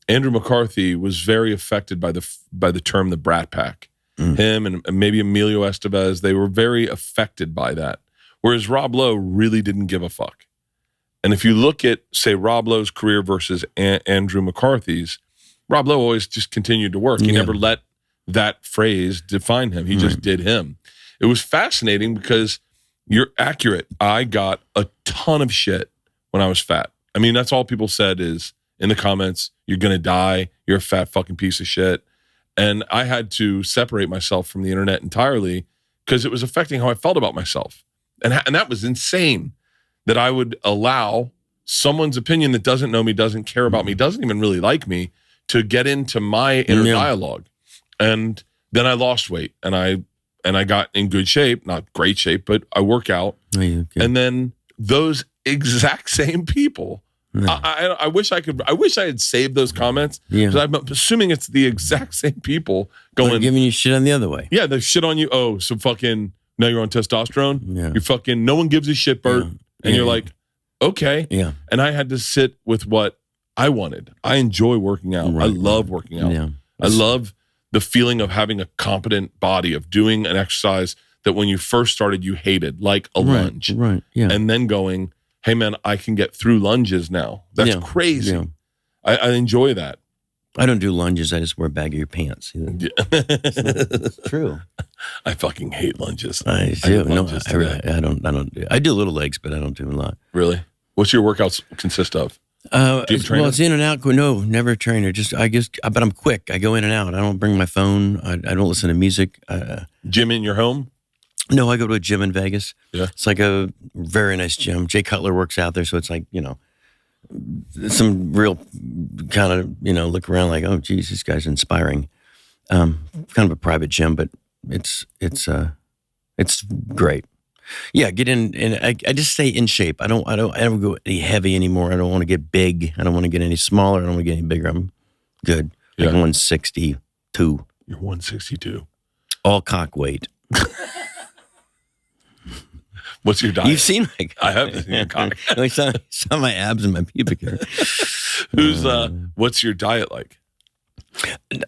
Speaker 1: Andrew McCarthy was very affected by the term the Brat Pack. Him and maybe Emilio Estevez, they were very affected by that. Whereas Rob Lowe really didn't give a fuck. And if you look at, say, Rob Lowe's career versus Andrew McCarthy's, Rob Lowe always just continued to work. He never let that phrase define him. He just did him. It was fascinating because you're accurate. I got a ton of shit when I was fat. I mean, that's all people said is in the comments, you're going to die. You're a fat fucking piece of shit. And I had to separate myself from the internet entirely because it was affecting how I felt about myself. And that was insane that I would allow someone's opinion that doesn't know me, doesn't care about me, doesn't even really like me to get into my inner dialogue. And then I lost weight and I got in good shape, not great shape, but I work out.
Speaker 2: Okay.
Speaker 1: And then those exact same people, I wish I had saved those comments. Because I'm assuming it's the exact same people
Speaker 2: going giving you shit on the other way.
Speaker 1: Yeah, they shit on you. Oh, so fucking now you're on testosterone.
Speaker 2: Yeah.
Speaker 1: You're fucking no one gives a shit, Bert. And you're like, okay.
Speaker 2: Yeah.
Speaker 1: And I had to sit with what I wanted. I enjoy working out. I love working out.
Speaker 2: Yeah.
Speaker 1: I love the feeling of having a competent body, of doing an exercise that when you first started you hated, like a lunge.
Speaker 2: Right. Yeah.
Speaker 1: And then going, hey man, I can get through lunges now. That's crazy.
Speaker 2: Yeah.
Speaker 1: I enjoy that.
Speaker 2: I don't do lunges. I just wear baggy pants.
Speaker 1: Yeah.
Speaker 2: It's true.
Speaker 1: I fucking hate lunges.
Speaker 2: I do. No, I don't. I do little legs, but I don't do a lot.
Speaker 1: Really? What's your workouts consist of? Do you have a trainer?
Speaker 2: Well, it's in and out. No, never a trainer. But I'm quick. I go in and out. I don't bring my phone. I don't listen to music.
Speaker 1: Gym in your home?
Speaker 2: No, I go to a gym in Vegas.
Speaker 1: Yeah.
Speaker 2: It's like a very nice gym. Jay Cutler works out there, so it's like, some real kind of, look around like, oh, geez, this guy's inspiring. Kind of a private gym, but it's great. Yeah, get in, and I just stay in shape. I don't go any heavy anymore. I don't want to get big. I don't want to get any smaller. I don't want to get any bigger. I'm good.
Speaker 1: Yeah.
Speaker 2: Like 162.
Speaker 1: You're 162.
Speaker 2: All cock weight.
Speaker 1: What's your diet?
Speaker 2: You've seen
Speaker 1: I have seen your cock.
Speaker 2: I saw my abs and my pubic hair.
Speaker 1: What's your diet like?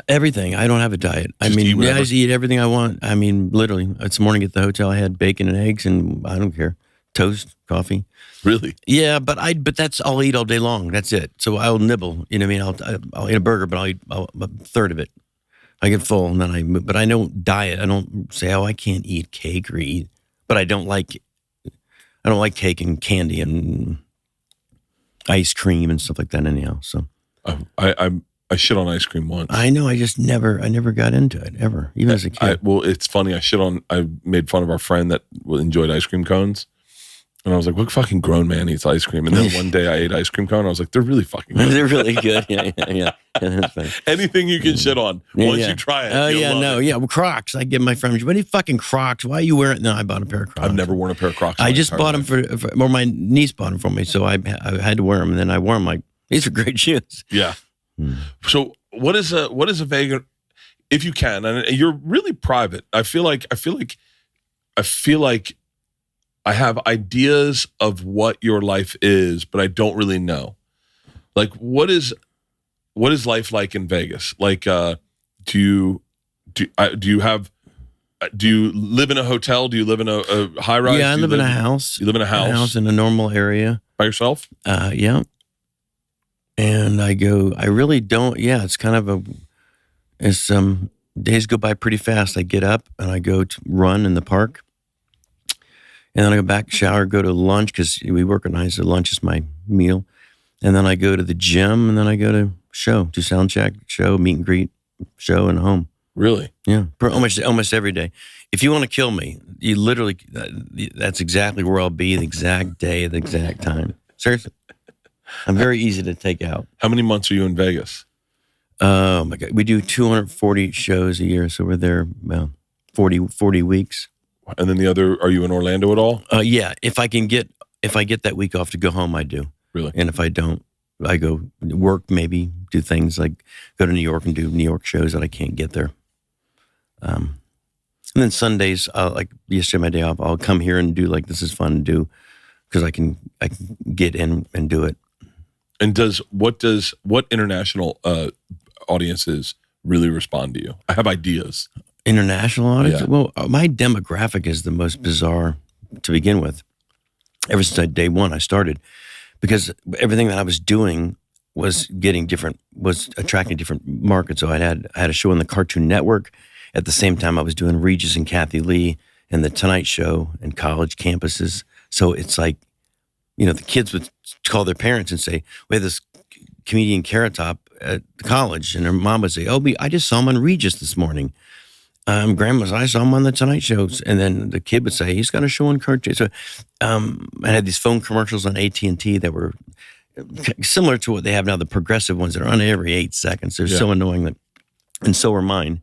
Speaker 2: Everything. I don't have a diet. I just eat everything I want. I mean, literally. This morning at the hotel, I had bacon and eggs, and I don't care. Toast, coffee.
Speaker 1: Really?
Speaker 2: Yeah, but I'll eat all day long. That's it. So I'll nibble. You know what I mean? I'll eat a burger, but I'll eat a third of it. I get full, and then I move. But I don't diet. I don't say, I can't eat cake or eat. But I don't like cake and candy and ice cream and stuff like that anyhow. So
Speaker 1: I shit on ice cream once.
Speaker 2: I know. I never got into it ever, even as a kid.
Speaker 1: It's funny. I made fun of our friend that enjoyed ice cream cones. And I was like, what fucking grown man eats ice cream? And then one day I ate ice cream cone. I was like, they're really fucking good.
Speaker 2: They're really good. Yeah. That's funny.
Speaker 1: Anything you can shit on. Once you try it.
Speaker 2: Oh, yeah. Well, Crocs. I give my friends, what are you fucking Crocs? Why are you wearing it? No, I bought a pair of Crocs.
Speaker 1: I've never worn a pair of Crocs.
Speaker 2: I just bought them or my niece bought them for me. So I had to wear them. And then I wore them like, these are great shoes.
Speaker 1: Yeah. So what is a Vegas, if you can, and you're really private. I feel like I have ideas of what your life is, but I don't really know. Like, what is life like in Vegas? Like, do you live in a hotel? Do you live in a high rise?
Speaker 2: Yeah, I live in a house.
Speaker 1: You live in a house?
Speaker 2: A house in a normal area.
Speaker 1: By yourself?
Speaker 2: Yeah. And I really don't. Yeah, it's kind of days go by pretty fast. I get up and I go to run in the park. And then I go back, shower, go to lunch because we organize the lunch is my meal. And then I go to the gym, and then I go to do sound check, show, meet and greet, show, and home.
Speaker 1: Really?
Speaker 2: Yeah, almost every day. If you want to kill me, you literally, that's exactly where I'll be, the exact day, the exact time. Seriously. I'm very easy to take out.
Speaker 1: How many months are you in Vegas?
Speaker 2: Oh, my God. We do 240 shows a year, so we're there about 40 weeks.
Speaker 1: And then the other, are you in Orlando at all?
Speaker 2: Yeah. If I get that week off to go home, I do.
Speaker 1: Really?
Speaker 2: And if I don't, I go work, maybe do things like go to New York and do New York shows that I can't get there. And then Sundays, like yesterday, my day off, I'll come here and do like, this is fun to do because I can get in and do it.
Speaker 1: And what international audiences really respond to you? I have ideas.
Speaker 2: International audience?
Speaker 1: Yeah.
Speaker 2: Well, my demographic is the most bizarre to begin with. Ever since day one, I started because everything that I was doing was attracting different markets. So I had a show on the Cartoon Network. At the same time, I was doing Regis and Kathy Lee and The Tonight Show and college campuses. So it's like, the kids would call their parents and say, we have this comedian Carrot Top at college. And her mom would say, I just saw him on Regis this morning. Grandma's, I saw him on The Tonight Show. And then the kid would say, he's got a show on cartoon. So I had these phone commercials on AT&T that were similar to what they have now, the progressive ones that are on every 8 seconds. They're so annoying, and so are mine.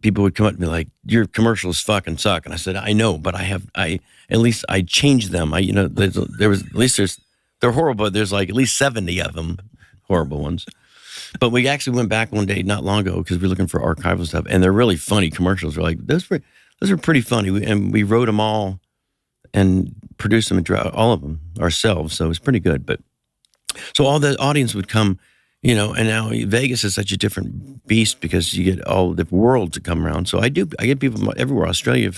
Speaker 2: People would come up to me like, your commercials fucking suck. And I said, I know, but at least I changed them. They're horrible, but there's like at least 70 of them, horrible ones. But we actually went back one day not long ago because we were looking for archival stuff, and they're really funny commercials. We're like, those are pretty funny, and we wrote them all and produced them and all of them ourselves, so it was pretty good. But so all the audience would come, and now Vegas is such a different beast because you get all the world to come around. So I get people from everywhere, Australia,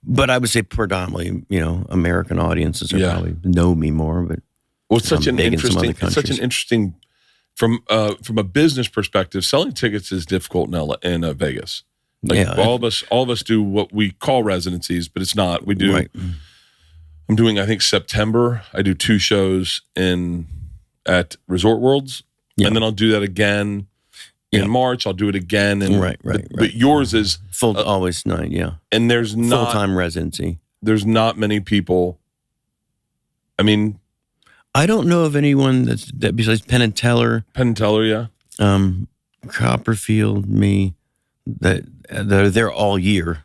Speaker 2: but I would say predominantly, American audiences probably know me more. But
Speaker 1: it's such an interesting from a business perspective, selling tickets is difficult in Vegas. Like all of us do what we call residencies, but it's not. We do. Right. I'm doing, I think, September. I do 2 shows at Resort Worlds, and then I'll do that again in March. I'll do it again, and
Speaker 2: right.
Speaker 1: But yours is
Speaker 2: full, always 9,
Speaker 1: and there's not
Speaker 2: full-time residency.
Speaker 1: There's not many people. I mean,
Speaker 2: I don't know of anyone that besides Penn and Teller, Copperfield, me, that they're there all year.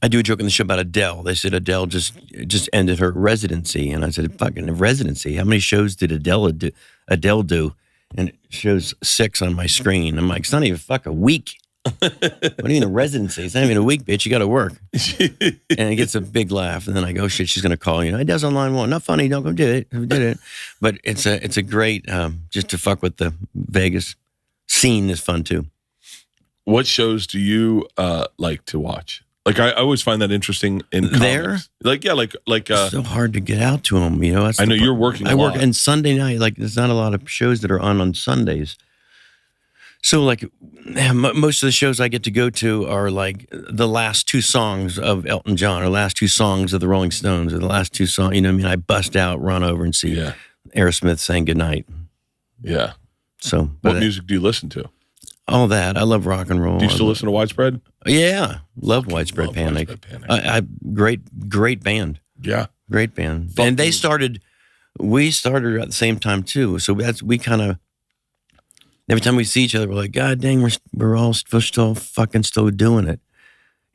Speaker 2: I do a joke in the show about Adele. They said Adele just ended her residency, and I said, "Fucking residency? How many shows did Adele do?" And it shows 6 on my screen. I'm like, "It's not even a week. What do you mean a residency? It's not even a week, bitch. You got to work." And it gets a big laugh, and then I go, "Shit, she's gonna call you. Adele's on line 1. Not funny. Don't go do it. Who did it?" But it's a great just to fuck with the Vegas scene is fun too.
Speaker 1: What shows do you like to watch? Like I always find that interesting in comics.
Speaker 2: There.
Speaker 1: Like
Speaker 2: it's so hard to get out to them. You know,
Speaker 1: I know you're working. I work,
Speaker 2: and Sunday night. Like there's not a lot of shows that are on Sundays. So like most of the shows I get to go to are like the last 2 songs of Elton John, or last 2 songs of the Rolling Stones, or the last 2 songs. You know what I mean? I bust out, run over, and see Aerosmith saying goodnight.
Speaker 1: Yeah.
Speaker 2: So,
Speaker 1: what music do you listen to?
Speaker 2: All that. I love rock and roll.
Speaker 1: Do you still listen to Widespread?
Speaker 2: Yeah, love Widespread Panic. Great band.
Speaker 1: Yeah,
Speaker 2: great band. And we started at the same time too. So we kind of every time we see each other, we're like, God dang, we're still doing it.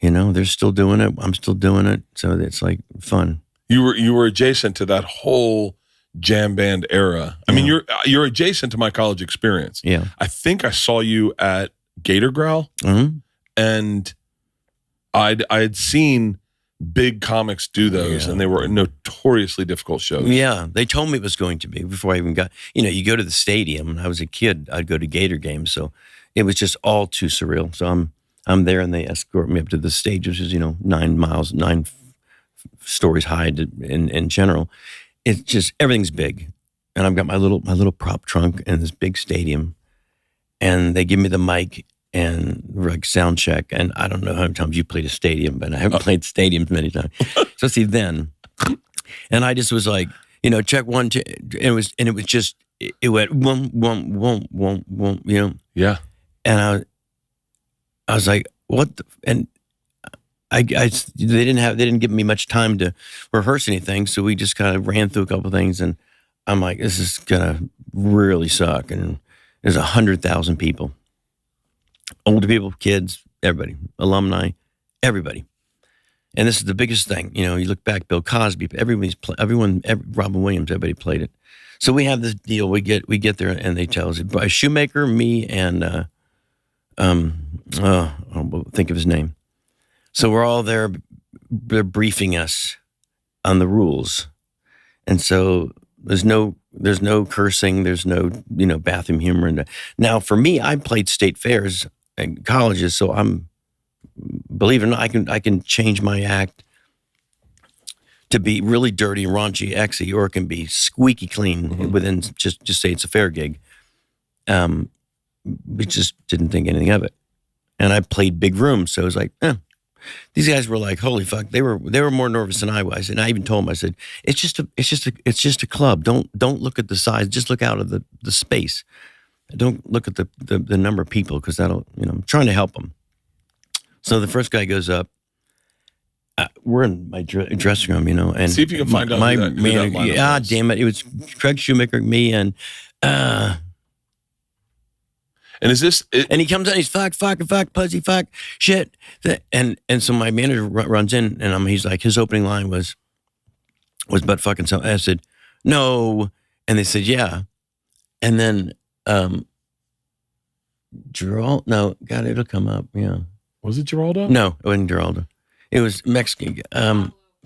Speaker 2: You know, they're still doing it. I'm still doing it. So it's like fun.
Speaker 1: You were adjacent to that whole jam band era. I mean, you're adjacent to my college experience.
Speaker 2: Yeah,
Speaker 1: I think I saw you at Gator Growl, and I'd seen big comics do those, and they were notoriously difficult shows.
Speaker 2: Yeah, they told me it was going to be before I even got. You know, you go to the stadium. When I was a kid, I'd go to Gator games, so it was just all too surreal. So I'm there, and they escort me up to the stage, which is 9 stories high in general. It's just everything's big, and I've got my little prop trunk in this big stadium, and they give me the mic and like sound check. And I don't know how many times you played a stadium, but I haven't played stadiums many times, especially then. And I just was like, check 1, 2, and it was just it went whoom,
Speaker 1: Yeah.
Speaker 2: And I was like, what? And they didn't give me much time to rehearse anything, so we just kind of ran through a couple of things, and I'm like, this is gonna really suck. And there's 100,000 people, older people, kids, everybody, alumni, everybody. And this is the biggest thing. You look back, Bill Cosby, Robin Williams, everybody played it. So we have this deal. We get there, and they tell us by Shoemaker, me, and I'll think of his name. So we're all there. They're briefing us on the rules, and so there's no cursing. There's no bathroom humor. And now for me, I played state fairs and colleges, so believe it or not, I can change my act to be really dirty, raunchy, exy, or it can be squeaky clean within just say it's a fair gig. We just didn't think anything of it, and I played big rooms, so it was like, These guys were like, holy fuck! They were more nervous than I was, and I even told them, I said, it's just a club. Don't look at the size. Just look out of the space. Don't look at the number of people, because that'll I'm trying to help them. So the first guy goes up. We're in my dressing room, and
Speaker 1: see if you can find out
Speaker 2: my man. Damn it! It was Craig Shoemaker, me, and.
Speaker 1: And is this?
Speaker 2: And he comes in, he's fuck, pussy, fuck, shit. And so my manager runs in, and he's like, his opening line was butt fucking something. I said, no. And they said, yeah. And then, Geraldo, no, God, it'll come up, yeah.
Speaker 1: Was it Geraldo?
Speaker 2: No, it wasn't Geraldo. It was Mexican.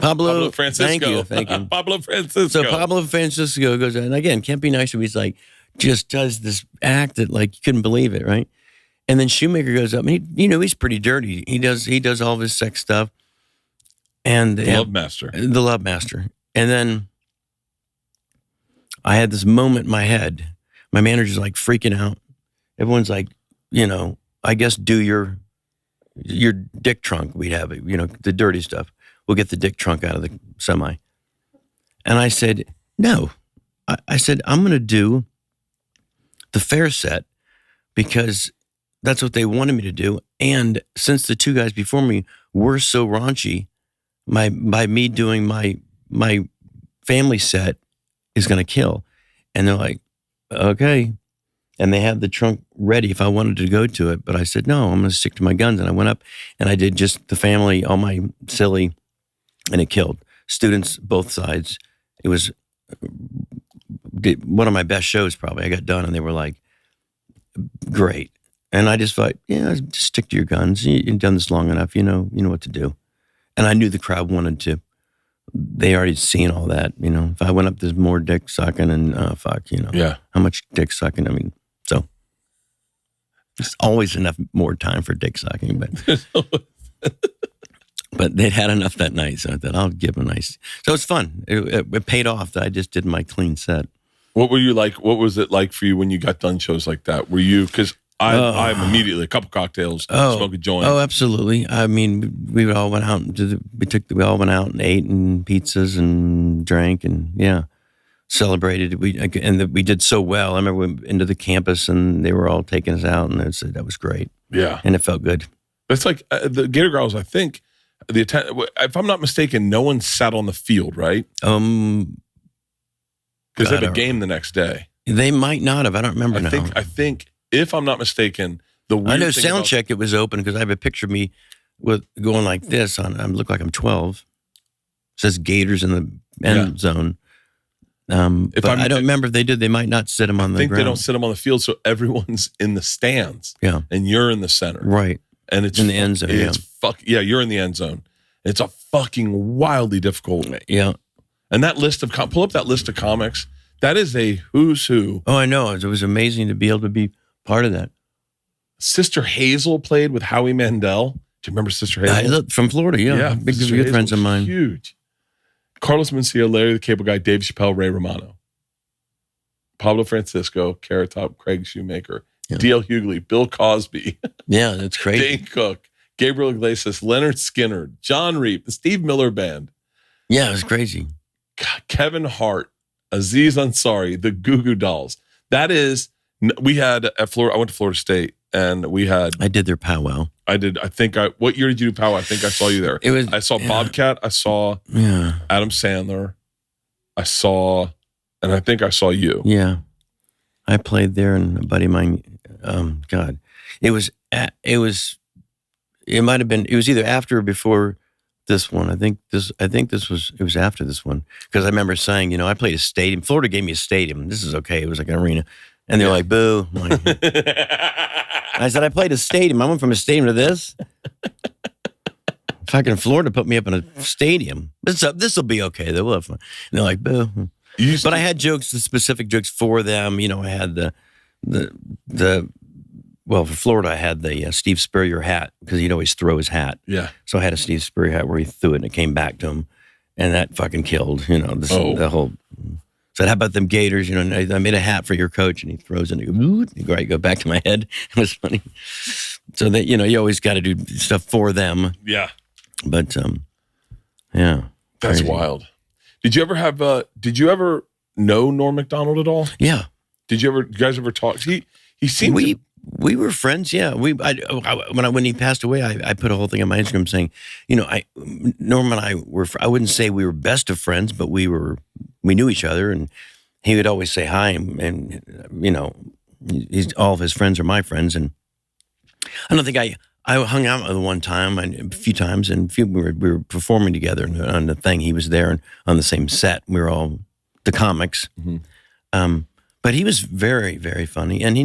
Speaker 2: Pablo
Speaker 1: Francisco.
Speaker 2: Thank you.
Speaker 1: Pablo Francisco.
Speaker 2: So Pablo Francisco goes, and again, can't be nice if he's like, just does this act that like you couldn't believe it, right? And then Shoemaker goes up, and he's pretty dirty. He does all of his sex stuff, and
Speaker 1: the Love Master.
Speaker 2: And then I had this moment in my head. My manager's like freaking out. Everyone's like, I guess do your dick trunk. We'd have it, the dirty stuff. We'll get the dick trunk out of the semi. And I said, no. I said, I'm going to do the fair set because that's what they wanted me to do. And since the two guys before me were so raunchy, by me doing my family set is going to kill. And they're like, okay. And they had the trunk ready if I wanted to go to it. But I said, no, I'm going to stick to my guns. And I went up and I did just the family, all my silly, and it killed. Students, both sides. It was one of my best shows probably. I got done and they were like, great. And I just thought, just stick to your guns. You've done this long enough. You know what to do. And I knew the crowd wanted to. They already seen all that. If I went up, there's more dick sucking and
Speaker 1: Yeah.
Speaker 2: How much dick sucking? I mean, so there's always enough more time for dick sucking, but they'd had enough that night, so I thought I'll give them a nice. So it's fun. It paid off that I just did my clean set.
Speaker 1: What were you like? What was it like for you when you got done shows like that? Were you, because I'm immediately a couple cocktails, smoke a joint.
Speaker 2: Oh, absolutely. I mean, we all went out we all went out and ate and pizzas and drank and celebrated. We did so well. I remember we went into the campus and they were all taking us out and that was great.
Speaker 1: Yeah,
Speaker 2: and it felt good.
Speaker 1: It's like the Gator Growls. I think if I'm not mistaken, no one sat on the field, right? Because they have a game the next day. They
Speaker 2: might not have. I don't remember now.
Speaker 1: I think. If I'm not mistaken, I
Speaker 2: know sound check, it was open because I have a picture of me with going like this. I look like I'm 12. It says Gators in the end zone. But I don't remember if they did. They might not sit them on the ground. I think
Speaker 1: they don't sit them on the field, so everyone's in the stands.
Speaker 2: Yeah.
Speaker 1: And you're in the center.
Speaker 2: Right.
Speaker 1: And it's
Speaker 2: in the end zone.
Speaker 1: You're in the end zone. It's a fucking wildly difficult.
Speaker 2: Yeah.
Speaker 1: And that list of, pull up that list of comics. That is a who's who.
Speaker 2: Oh, I know. It was amazing to be able to be part of that.
Speaker 1: Sister Hazel played with Howie Mandel. Do you remember Sister Hazel?
Speaker 2: From Florida, yeah. Big good friends of mine.
Speaker 1: Huge. Carlos Mencia, Larry the Cable Guy, Dave Chappelle, Ray Romano. Pablo Francisco, Carrot Top, Craig Shoemaker, D.L. Hughley, Bill Cosby.
Speaker 2: Yeah, that's crazy.
Speaker 1: Dane Cook, Gabriel Iglesias, Leonard Skinner, John Reap, the Steve Miller Band.
Speaker 2: Yeah, it was crazy.
Speaker 1: Kevin Hart, Aziz Ansari, the Goo Goo Dolls. That is... We had at Florida. I went to Florida State, and we had.
Speaker 2: I did their powwow.
Speaker 1: I did. What year did you do powwow? I think I saw you there. I saw Bobcat. I saw Adam Sandler. And I think I saw you.
Speaker 2: Yeah, I played there, and a buddy of mine. God, it might have been. It was either after or before this one. I think this was after this one because I remember saying, I played a stadium. Florida gave me a stadium. This is okay. It was like an arena. And they're like, boo. Like, I said, I played a stadium. I went from a stadium to this. Fucking Florida put me up in a stadium. This will be okay. They will have fun. And they're like, boo. But I had jokes, the specific jokes for them. I had for Florida, I had the Steve Spurrier hat because he'd always throw his hat. Yeah. So I had a Steve Spurrier hat where he threw it and it came back to him. And that fucking killed, the whole... So how about them Gators? I made a hat for your coach, and he throws it, and he go back to my head. It was funny. So that you always got to do stuff for them. Yeah. But yeah,
Speaker 1: that's wild. Did you ever know Norm Macdonald at all?
Speaker 2: Yeah.
Speaker 1: Did you guys ever talk? He seemed
Speaker 2: we were friends. Yeah. When he passed away, I put a whole thing on my Instagram saying, Norm and I were. I wouldn't say we were best of friends, but we knew each other, and he would always say hi, and all of his friends are my friends, and I don't think I hung out with him one time, a few times, and we were performing together on the thing. He was there and on the same set. We were all the comics, but he was very, very funny, and he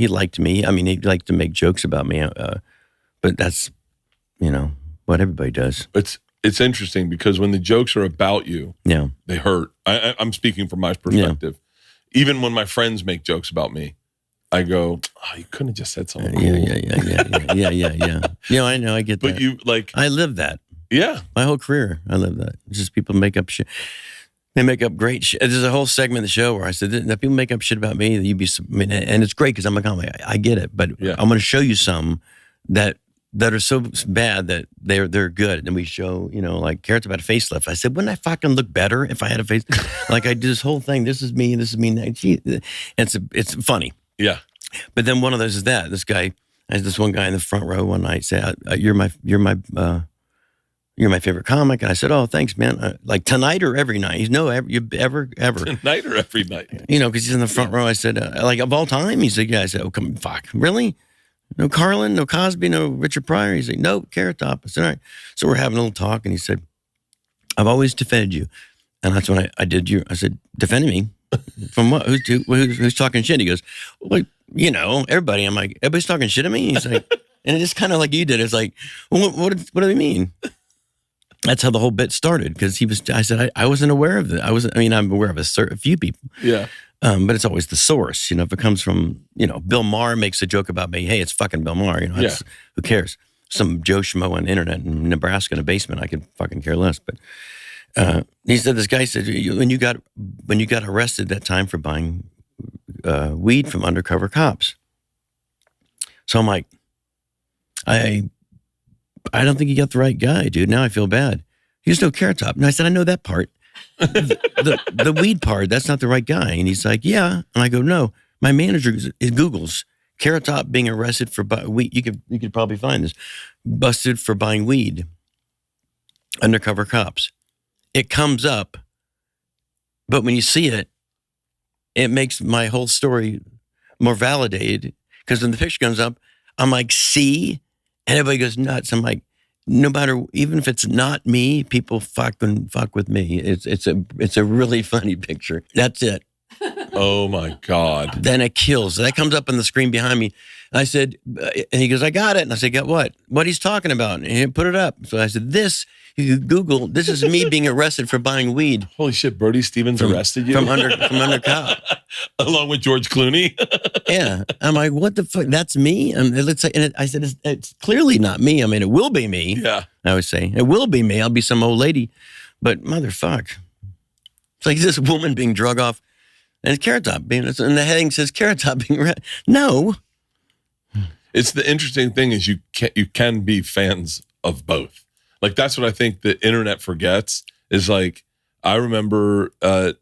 Speaker 2: liked me. I mean, he liked to make jokes about me, but that's what everybody does.
Speaker 1: It's interesting because when the jokes are about you, they hurt. I'm speaking from my perspective. Yeah. Even when my friends make jokes about me, I go, "Oh, you couldn't have just said something cool."
Speaker 2: Yeah, I know, I get that.
Speaker 1: But I
Speaker 2: live that.
Speaker 1: Yeah,
Speaker 2: my whole career, I live that. Just people make up shit. They make up great shit. There's a whole segment of the show where I said, that people make up shit about me, that you'd be, and it's great because I'm a comic. I get it, but I'm going to show you some that are so bad that they're good. And we show, like Carrot's about a facelift. I said, wouldn't I fucking look better if I had a face? Like I did this whole thing. This is me. And it's funny.
Speaker 1: Yeah.
Speaker 2: But then one of those is that this guy, I had this one guy in the front row one night say, you're my favorite comic. And I said, oh, thanks, man. Like tonight or every night? He's no, ever.
Speaker 1: Tonight or every night?
Speaker 2: Because he's in the front row. I said, like of all time? He said, yeah. I said, oh, come fuck. Really? No Carlin, no Cosby, no Richard Pryor? He's like, no, Carrot Top. I said, all right. So we're having a little talk. And he said, I've always defended you. And that's when I did I said, defending me? From what? Who's talking shit? He goes, well, everybody. I'm like, everybody's talking shit at me? He's like, and it's kind of like you did. It's like, well, what do they mean? That's how the whole bit started because I said, I wasn't aware of it. I'm aware of a few people.
Speaker 1: Yeah.
Speaker 2: But it's always the source, if it comes from, Bill Maher makes a joke about me. Hey, it's fucking Bill Maher, who cares? Some Joe Schmo on the internet in Nebraska in a basement. I could fucking care less. But he said, this guy said, when you got arrested that time for buying weed from undercover cops. So I'm like, I don't think you got the right guy, dude. Now I feel bad. He was no Carrot Top. And I said, I know that part. the weed part, that's not the right guy. And he's like, yeah. And I go, no. My manager Googles Carrot Top being arrested for weed. You could probably find this. Busted for buying weed. Undercover cops. It comes up. But when you see it, it makes my whole story more validated. Because when the picture comes up, I'm like, see? And everybody goes nuts. I'm like, no matter, even if it's not me, people fuck with me. It's a really funny picture. That's it.
Speaker 1: Oh my God.
Speaker 2: Then it kills. That comes up on the screen behind me. I said, and he goes, I got it. And I said, got what? What he's talking about. And he put it up. So I said, you Google, this is me being arrested for buying weed.
Speaker 1: Holy shit, Bertie Stevens arrested you?
Speaker 2: From under cop.
Speaker 1: Along with George Clooney?
Speaker 2: Yeah. I'm like, what the fuck? That's me? And I said, it's clearly not me. I mean, it will be me.
Speaker 1: Yeah.
Speaker 2: I always say, it will be me. I'll be some old lady. But motherfuck. It's like this woman being drug off. And it's Carrot Top. And the heading says Carrot Top being no.
Speaker 1: It's the interesting thing is you can be fans of both. Like that's what I think the internet forgets is like I remember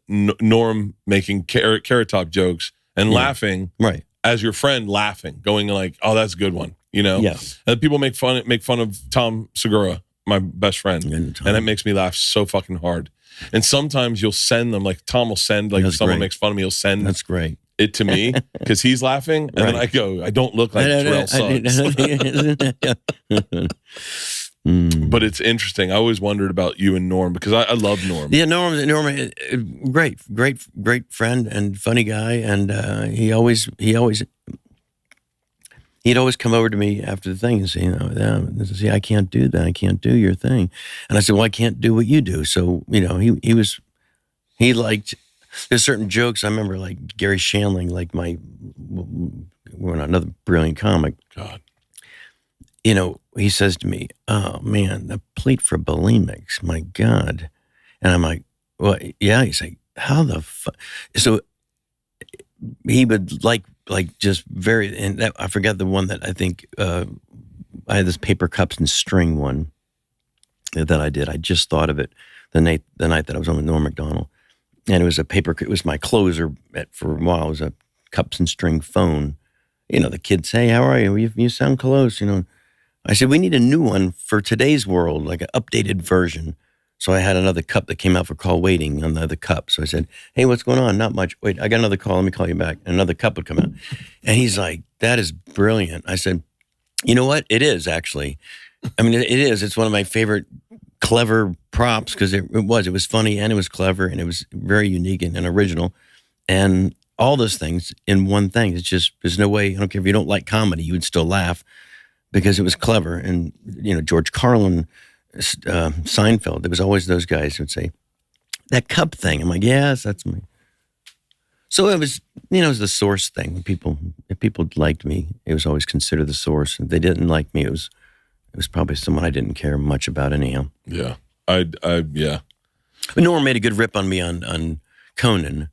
Speaker 1: Norm making Carrot Top jokes and laughing
Speaker 2: right
Speaker 1: as your friend laughing, going like, "Oh, that's a good one,"
Speaker 2: Yes.
Speaker 1: And people make fun of Tom Segura, my best friend, and it makes me laugh so fucking hard. And sometimes you'll send them like Tom will send like if someone makes fun of me, he'll send
Speaker 2: that's great
Speaker 1: it to me because he's laughing, and then I go, I don't look like Terrell Suggs. But it's interesting. I always wondered about you and Norm because I love Norm.
Speaker 2: Yeah, Norm, great friend and funny guy, and he'd always come over to me after the thing and say, see, I can't do that. I can't do your thing. And I said, well, I can't do what you do. So, he liked, there's certain jokes. I remember like Gary Shandling, like another brilliant comic.
Speaker 1: God.
Speaker 2: He says to me, oh man, the plate for bulimics, my God. And I'm like, well, yeah. He's like, how the fuck? So he would like just very, and that, I forgot the one that I think, I had this paper cups and string one that I did. I just thought of it the night that I was on with Norm Macdonald. And it was it was my closer for a while. It was a cups and string phone. The kids say, how are you? You sound close, I said, we need a new one for today's world, like an updated version. So I had another cup that came out for call waiting on the other cup. So I said, hey, what's going on? Not much. Wait, I got another call. Let me call you back. And another cup would come out. And he's like, that is brilliant. I said, you know what? It is actually. I mean, it is. It's one of my favorite clever props because it was funny and it was clever and it was very unique and original. And all those things in one thing. It's just, there's no way, I don't care if you don't like comedy, you would still laugh because it was clever. And, George Carlin, Seinfeld, there was always those guys who would say, that cup thing. I'm like, yes, that's me. So it was, it was the source thing. If people liked me, it was always considered the source. If they didn't like me, it was probably someone I didn't care much about anyhow.
Speaker 1: Yeah. Yeah.
Speaker 2: Norm made a good rip on me on Conan,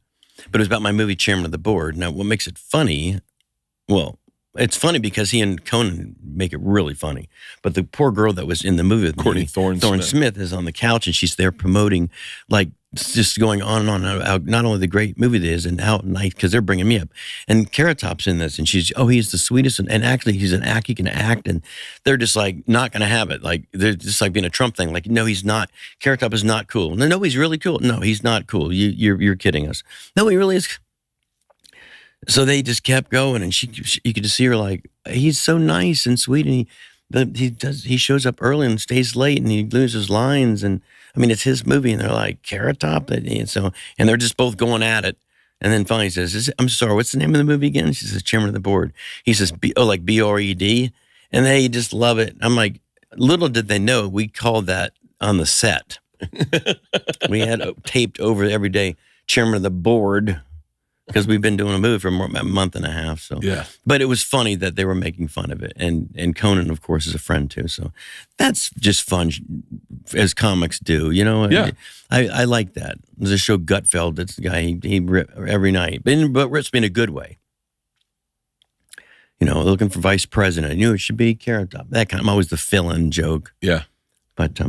Speaker 2: but it was about my movie Chairman of the Board. Now, what makes it funny? Well, it's funny because he and Conan make it really funny. But the poor girl that was in the movie with
Speaker 1: Courtney
Speaker 2: me,
Speaker 1: Thorne
Speaker 2: Smith, is on the couch and she's there promoting, like, just going on and on about not only the great movie it is and how nice, because they're bringing me up. And Carrot Top's in this, and he's the sweetest, and actually he's an act, he can act, and they're just like not going to have it. Like, they're just like being a Trump thing. Like, no, he's not. Carrot Top is not cool. No, he's really cool. No, he's not cool. You're kidding us. No, he really is. So they just kept going, and you could just see her like, he's so nice and sweet, and he shows up early and stays late, and he loses lines, and I mean, it's his movie, and they're like, Carrot Top? And they're just both going at it. And then finally he says, I'm sorry, what's the name of the movie again? She says, Chairman of the Board. He says, like B-R-E-D. And they just love it. I'm like, little did they know, we called that on the set. We had taped over every day, Chairman of the Board, because we've been doing a movie for a month and a half. So,
Speaker 1: yeah.
Speaker 2: But it was funny that they were making fun of it, and Conan, of course, is a friend too. So that's just fun, as comics do, you know.
Speaker 1: Yeah.
Speaker 2: I like that. There's a show Gutfeld. That's the guy he ripped every night, but rips me in a good way. You know, looking for vice president. You know, it should be Carrot Top. That kind. I'm always the fill-in joke.
Speaker 1: Yeah.
Speaker 2: But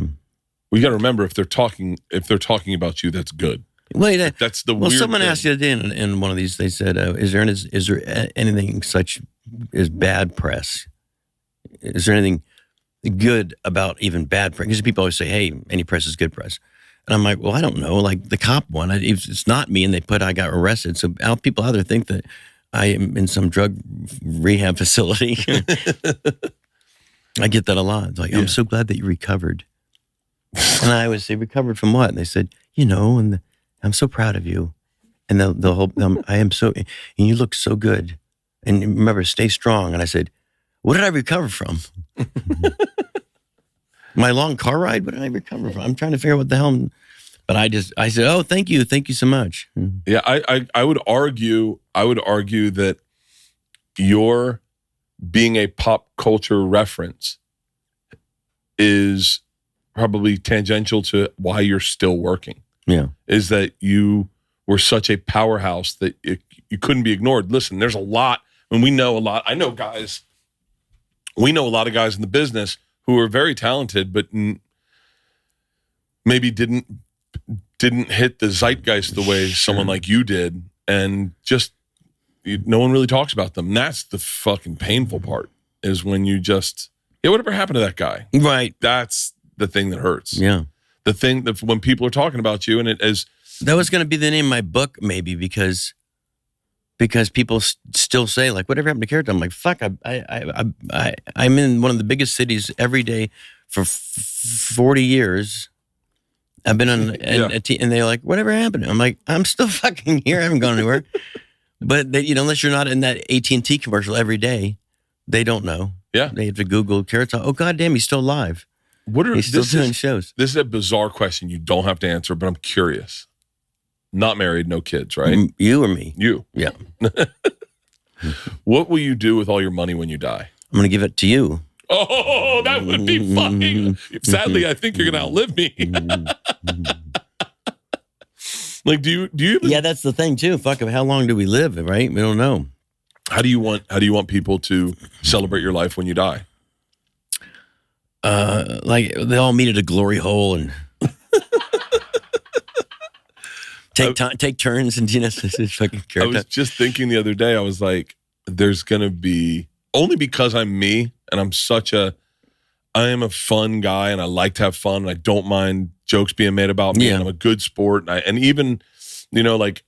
Speaker 1: we got to remember, if they're talking about you, that's good.
Speaker 2: Well,
Speaker 1: that's the weird
Speaker 2: someone
Speaker 1: thing.
Speaker 2: asked the other day in one of these, they said, is there anything such as bad press? Is there anything good about even bad press? Because people always say, hey, any press is good press. And I'm like, well, I don't know. Like the cop one, it's not me, and they put I got arrested. So people out there think that I am in some drug rehab facility. I get that a lot. It's like, I'm so glad that you recovered. And I always say, recovered from what? And they said, I'm so proud of you, and the whole. I am so, and you look so good, and remember, stay strong. And I said, what did I recover from? My long car ride. What did I recover from? I'm trying to figure out what the hell. But I said, oh, thank you so much.
Speaker 1: Yeah, I would argue that your being a pop culture reference is probably tangential to why you're still working.
Speaker 2: Yeah.
Speaker 1: Is that you were such a powerhouse that you couldn't be ignored. Listen, there's a lot, and we know a lot. I know guys, we know a lot of guys in the business who are very talented, but maybe didn't hit the zeitgeist the way someone like you did, and just no one really talks about them. And that's the fucking painful part, is when you just, whatever happened to that guy?
Speaker 2: Right.
Speaker 1: That's the thing that hurts.
Speaker 2: Yeah.
Speaker 1: The thing that when people are talking about you, and it is,
Speaker 2: that was going to be the name of my book, maybe, because people still say, like, whatever happened to Carrot Top? I'm like, fuck, I'm in one of the biggest cities every day for 40 years. I've been on and they're like, whatever happened? I'm like, I'm still fucking here. I haven't gone anywhere. But they, unless you're not in that AT&T commercial every day, they don't know.
Speaker 1: Yeah,
Speaker 2: they have to Google Carrot Top. Oh, goddamn, he's still alive. He's still doing shows.
Speaker 1: This is a bizarre question. You don't have to answer, but I'm curious. Not married, no kids, right?
Speaker 2: You or me?
Speaker 1: You.
Speaker 2: Yeah.
Speaker 1: What will you do with all your money when you die?
Speaker 2: I'm going to give it to you.
Speaker 1: Oh, that would be fucking. Sadly, I think you're going to outlive me. Like, do you?
Speaker 2: Yeah, that's the thing too. Fuck, how long do we live? Right? We don't know.
Speaker 1: How do you want people to celebrate your life when you die?
Speaker 2: Like they all meet at a glory hole and take turns, and fucking.
Speaker 1: I was just thinking the other day. I was like, "There's gonna be, only because I'm me, and I am a fun guy, and I like to have fun, and I don't mind jokes being made about me, and I'm a good sport, and even, like,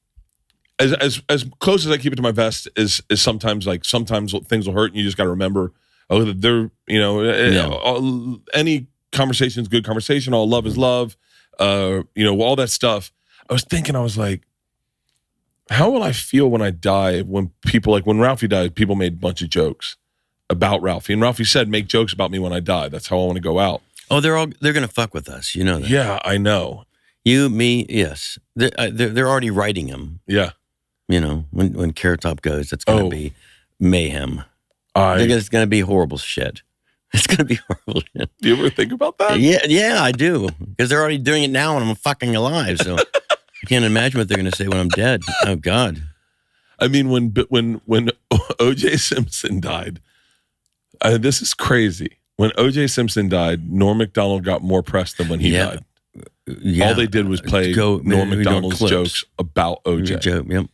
Speaker 1: as close as I keep it to my vest is sometimes things will hurt, and you just got to remember, they're, any conversation is good conversation. All love is love. All that stuff. I was thinking, I was like, how will I feel when I die? When people, like when Ralphie died, people made a bunch of jokes about Ralphie, and Ralphie said, "Make jokes about me when I die. That's how I want to go out."
Speaker 2: Oh, they're gonna fuck with us. You know that.
Speaker 1: Yeah, I know.
Speaker 2: You, me, yes. They're already writing him.
Speaker 1: Yeah.
Speaker 2: When Carrot Top goes, that's gonna be mayhem. It's gonna be horrible shit. It's going to be horrible.
Speaker 1: Do you ever think about that?
Speaker 2: Yeah, I do. Because they're already doing it now and I'm fucking alive. So I can't imagine what they're going to say when I'm dead. Oh, God.
Speaker 1: I mean, when O.J. Simpson died, this is crazy. When O.J. Simpson died, Norm Macdonald got more press than when he died.
Speaker 2: Yeah.
Speaker 1: All they did was play Norm Macdonald's jokes about O.J.
Speaker 2: Yep.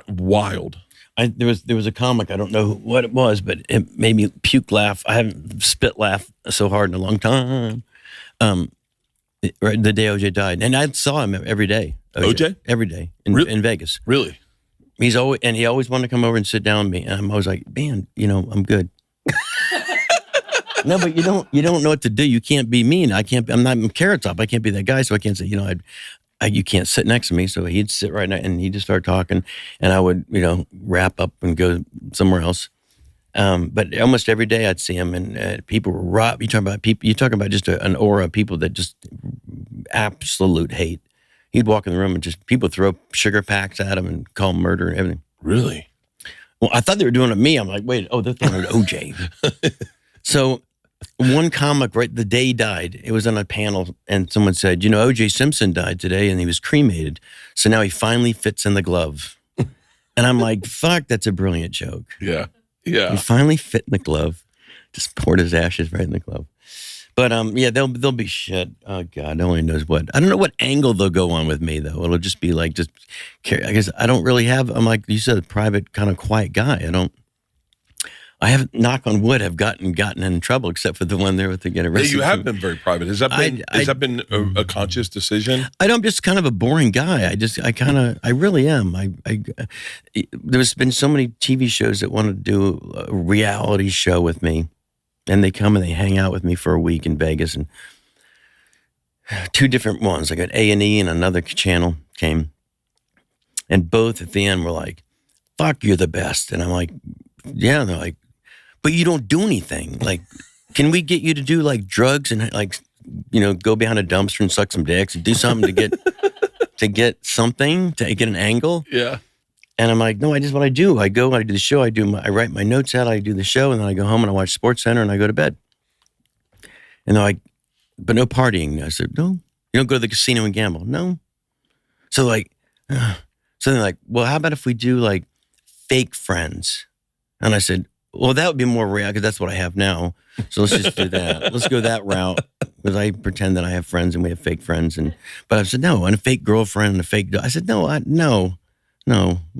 Speaker 1: Wild.
Speaker 2: There was a comic, I don't know what it was, but it made me puke laugh. I haven't spit laugh so hard in a long time. Right, the day OJ died. And I saw him every day.
Speaker 1: OJ?
Speaker 2: Every day in Vegas.
Speaker 1: Really?
Speaker 2: He always wanted to come over and sit down with me. And I'm always like, man, I'm good. No, but you don't know what to do. You can't be mean. I'm not Carrot Top. I can't be that guy. So I can't say, you can't sit next to me. So he'd sit right next, and he'd just start talking, and I would, wrap up and go somewhere else. But almost every day I'd see him, and people were robbed. You talking about just an aura of people that just absolute hate. He'd walk in the room and just people throw sugar packs at him and call him murder and everything.
Speaker 1: Really?
Speaker 2: Well, I thought they were doing it to me. I'm like, wait, they're throwing it at OJ. So one comic, right the day he died, it was on a panel, and someone said, O.J. Simpson died today, and he was cremated, so now he finally fits in the glove. And I'm like, fuck, that's a brilliant joke.
Speaker 1: Yeah.
Speaker 2: He finally fit in the glove, just poured his ashes right in the glove. But they'll be shit. Oh God, no one knows what. I don't know what angle they'll go on with me though. It'll just be like, I guess I don't really have. I'm like you said, a private kind of quiet guy. I haven't, knock on wood, have gotten in trouble except for the one there with the get arrested.
Speaker 1: Yeah, you have been very private. Has that been a conscious decision?
Speaker 2: I'm just kind of a boring guy. I really am. There's been so many TV shows that want to do a reality show with me, and they come and they hang out with me for a week in Vegas, and two different ones. I got A&E and another channel came, and both at the end were like, "Fuck, you're the best," and I'm like, "Yeah," and they're like, but you don't do anything. Like, can we get you to do like drugs and like, go behind a dumpster and suck some dicks and do something to get something, to get an angle?
Speaker 1: Yeah.
Speaker 2: And I'm like, no, I just what I do. I go, I do the show, I write my notes out, I do the show, and then I go home and I watch SportsCenter and I go to bed. And they're like, but no partying. I said, no. You don't go to the casino and gamble? No. So they're like, well, how about if we do like fake friends? And I said, well, that would be more real because that's what I have now. So let's just do that. Let's go that route because I pretend that I have friends and we have fake friends. But I said, no, and a fake girlfriend and a fake. I said, no,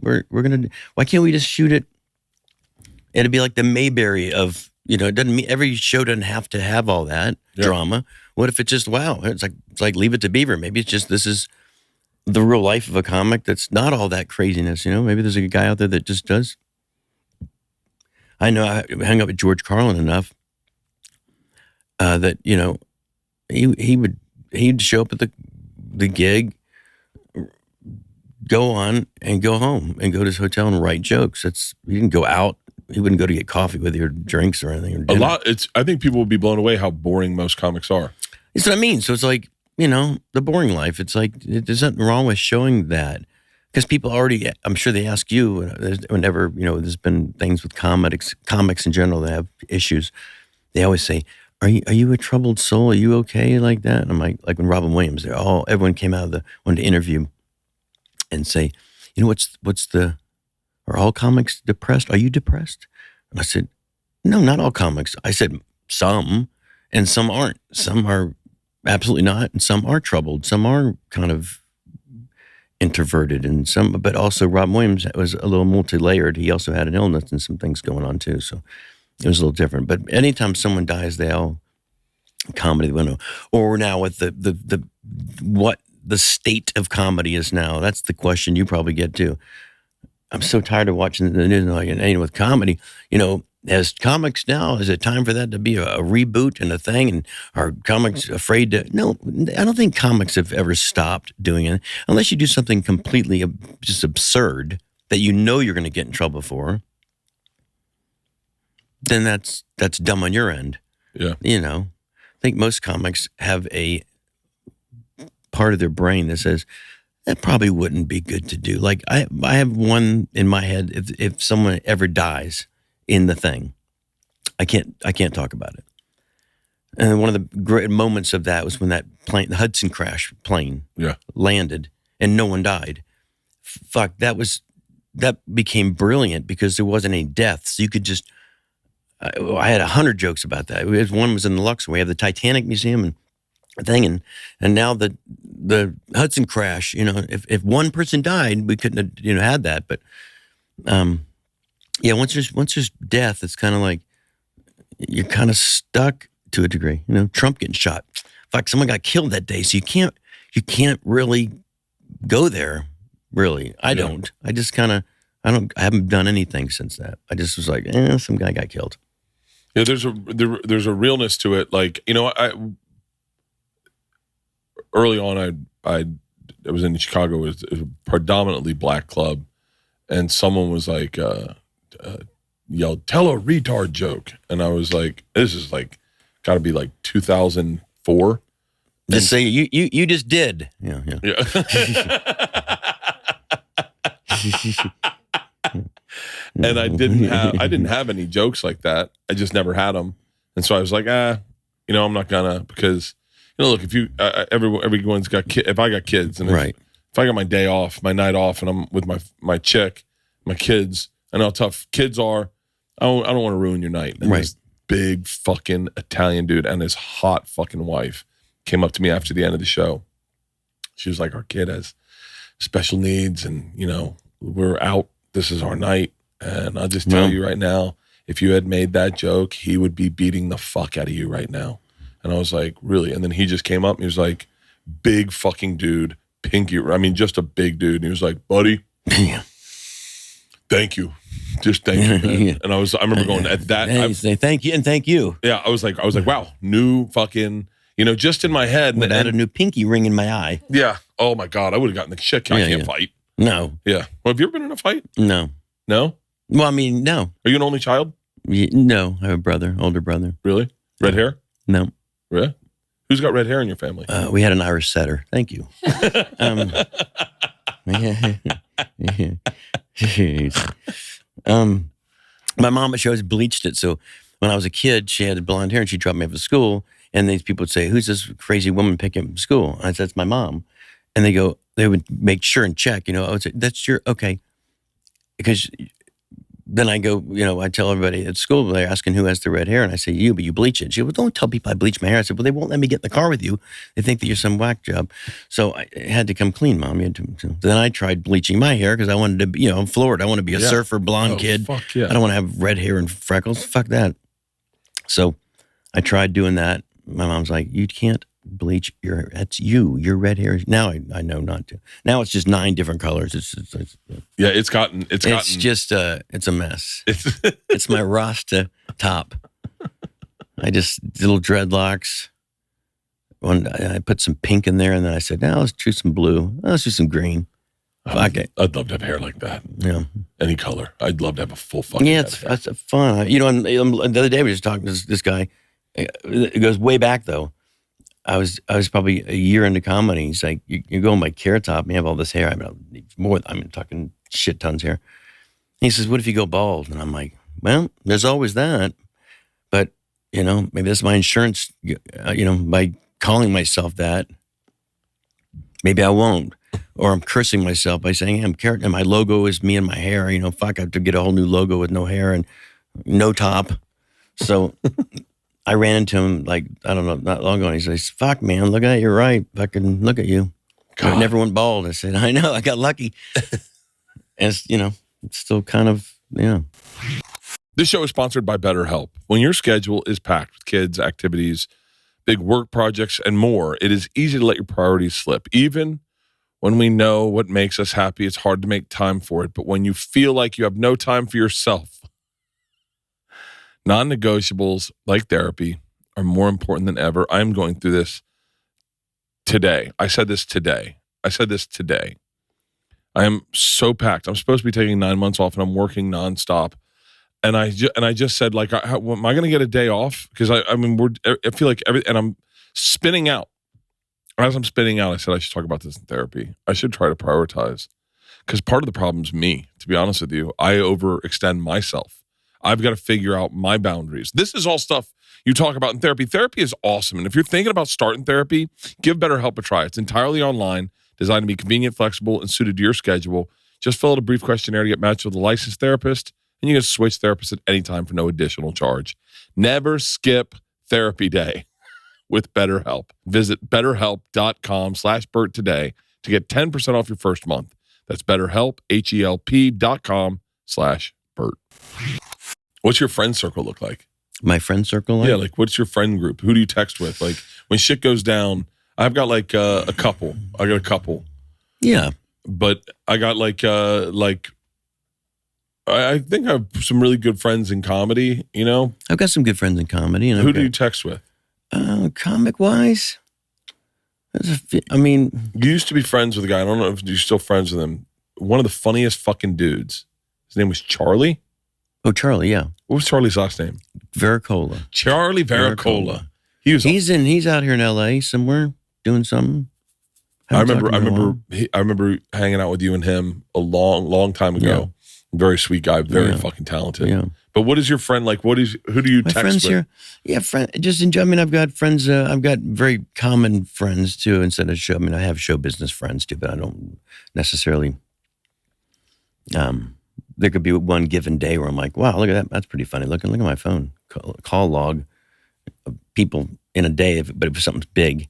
Speaker 2: we're going to, why can't we just shoot it? It'd be like the Mayberry of, it doesn't mean every show doesn't have to have all that drama. What if it's just, wow, it's like Leave It to Beaver. Maybe it's just, this is the real life of a comic that's not all that craziness. Maybe there's a guy out there that just does. I know I hung up with George Carlin enough that he'd show up at the gig, go on and go home and go to his hotel and write jokes. He didn't go out. He wouldn't go to get coffee with you or drinks or anything. Or
Speaker 1: I think people would be blown away how boring most comics are.
Speaker 2: That's what I mean. So it's like the boring life. It's like there's nothing wrong with showing that. Because people already, I'm sure they ask you whenever, there's been things with comics in general that have issues. They always say, are you a troubled soul? Are you okay like that? And I'm like when Robin Williams, everyone came out wanted to interview and say, are all comics depressed? Are you depressed? And I said, no, not all comics. I said, some, and some aren't. Some are absolutely not, and some are troubled. Some are kind of introverted, and but also Rob Williams was a little multi-layered. He also had an illness and some things going on too, so it was a little different. But anytime someone dies, they all comedy window, or now with what the state of comedy is now. That's the question you probably get too. I'm so tired of watching the news and with comedy. As comics now, is it time for that to be a reboot and a thing? And are comics afraid to? No, I don't think comics have ever stopped doing it unless you do something completely just absurd that you're going to get in trouble for. Then that's dumb on your end.
Speaker 1: Yeah.
Speaker 2: I think most comics have a part of their brain that says that probably wouldn't be good to do. Like I have one in my head. If someone ever dies in the thing, I can't talk about it. And one of the great moments of that was when that plane, the Hudson crash plane, landed and no one died. Fuck, that became brilliant because there wasn't any deaths. You could just, I had 100 jokes about that. One was in the Luxor. We have the Titanic Museum and thing, and now the Hudson crash. If one person died, we couldn't have had that. But once there's death, it's kind of like you're kind of stuck to a degree. Trump getting shot. Fuck, someone got killed that day, so you can't really go there. Really, I don't. I just kind of, I haven't done anything since that. I just was like, some guy got killed.
Speaker 1: Yeah, there's a realness to it. Like, early on, I was in Chicago. It was a predominantly black club, and someone was like, yelled, "Tell a retard joke," and I was like, "This is like, got to be like 2004."
Speaker 2: Just say you just did. Yeah.
Speaker 1: And I didn't have any jokes like that. I just never had them, and so I was like, I'm not gonna, because look, if you everyone's got if I got kids, and if I got my day off, my night off, and I'm with my chick, my kids, I know how tough kids are. I don't want to ruin your night. And this big fucking Italian dude and his hot fucking wife came up to me after the end of the show. She was like, "Our kid has special needs, and we're out. This is our night. And I'll just tell you right now, if you had made that joke, he would be beating the fuck out of you right now." And I was like, "Really?" And then he just came up and he was like, big fucking dude, pinky. I mean, just a big dude. And he was like, "Buddy, thank you. Just thank you, man." And I remember going at that.
Speaker 2: Say thank you and thank you.
Speaker 1: Yeah, I was like, wow, new fucking, just in my head.
Speaker 2: Would add a new pinky ring in my eye.
Speaker 1: Yeah. Oh my God, I would have gotten the shit. I can't fight.
Speaker 2: No.
Speaker 1: Yeah. Well, have you ever been in a fight?
Speaker 2: No.
Speaker 1: No?
Speaker 2: Well, I mean, no.
Speaker 1: Are you an only child?
Speaker 2: No, I have a brother, older brother.
Speaker 1: Really? Red hair?
Speaker 2: No.
Speaker 1: Really? Who's got red hair in your family?
Speaker 2: We had an Irish setter. Thank you. My mom, she always bleached it. So when I was a kid, she had blonde hair and she dropped me off at school. And these people would say, "Who's this crazy woman picking up from school?" I said, "It's my mom." And they would make sure and check, I would say, "That's your," okay. Because then I go, I tell everybody at school, they're asking who has the red hair. And I say, "You, but you bleach it." She goes, "Well, don't tell people I bleach my hair." I said, "Well, they won't let me get in the car with you. They think that you're some whack job." So I had to come clean, Mom. Then I tried bleaching my hair because I wanted to be, I'm Florida. I want to be a surfer, blonde kid.
Speaker 1: Fuck yeah.
Speaker 2: I don't want to have red hair and freckles. Fuck that. So I tried doing that. My mom's like, "You can't bleach that's your red hair." Now I know not to. Now it's just 9 different colors. It's just it's a mess. It's my Rasta top. I just little dreadlocks. I put some pink in there, and then I said, "Now let's do some blue. Let's do some green."
Speaker 1: I'd love to have hair like that.
Speaker 2: Yeah,
Speaker 1: any color. I'd love to have a full fucking.
Speaker 2: Yeah, it's fun. And the other day we were just talking to this guy. It goes way back though. I was probably a year into comedy. He's like, "You're going by Carrot Top and you have all this hair." I'm talking shit tons here. He says, "What if you go bald?" And I'm like, "Well, there's always that. But, maybe that's my insurance, by calling myself that, maybe I won't." Or I'm cursing myself by saying, "I'm Carrot and my logo is me and my hair. Fuck, I have to get a whole new logo with no hair and no top." So I ran into him, like, I don't know, not long ago, and he says, "Fuck, man, look at it, you're right. Fucking look at you. I never went bald." I said, "I know, I got lucky." And it's, it's still kind of,
Speaker 1: This show is sponsored by BetterHelp. When your schedule is packed with kids, activities, big work projects, and more, it is easy to let your priorities slip. Even when we know what makes us happy, it's hard to make time for it. But when you feel like you have no time for yourself, non-negotiables like therapy are more important than ever. I'm going through this today. I said this today. I am so packed. I'm supposed to be taking 9 months off, and I'm working nonstop. And I just said, like, am I going to get a day off? Because I feel like and I'm spinning out. As I'm spinning out, I said I should talk about this in therapy. I should try to prioritize, because part of the problem is me. To be honest with you, I overextend myself. I've got to figure out my boundaries. This is all stuff you talk about in therapy. Therapy is awesome. And if you're thinking about starting therapy, give BetterHelp a try. It's entirely online, designed to be convenient, flexible, and suited to your schedule. Just fill out a brief questionnaire to get matched with a licensed therapist, and you can switch therapists at any time for no additional charge. Never skip therapy day with BetterHelp. Visit betterhelp.com/Bert today to get 10% off your first month. That's BetterHelp, HELP.com/Bert. What's your friend circle look like?
Speaker 2: My friend circle?
Speaker 1: Yeah, like what's your friend group? Who do you text with? Like when shit goes down, I've got like a couple. I got a couple.
Speaker 2: Yeah.
Speaker 1: But I got like I think I have some really good friends in comedy, you know?
Speaker 2: I've got some good friends in comedy. And
Speaker 1: who do you text with?
Speaker 2: Comic-wise?
Speaker 1: You used to be friends with a guy. I don't know if you're still friends with him. One of the funniest fucking dudes. His name was Charlie.
Speaker 2: Oh, Charlie, yeah.
Speaker 1: What was Charlie's last name?
Speaker 2: Vericola.
Speaker 1: Charlie Vericola.
Speaker 2: He's out here in LA somewhere doing something.
Speaker 1: I remember hanging out with you and him a long time ago. Yeah. Very sweet guy, very fucking talented. Yeah. But what is your friend like? Who do you text
Speaker 2: friends
Speaker 1: with?
Speaker 2: Here, just enjoy. I've got friends. I've got very common friends too. Instead of show, I have show business friends too, but I don't necessarily. There could be one given day where I'm like, wow, look at that. That's pretty funny. Look at my phone call log of people in a day. But if something's big.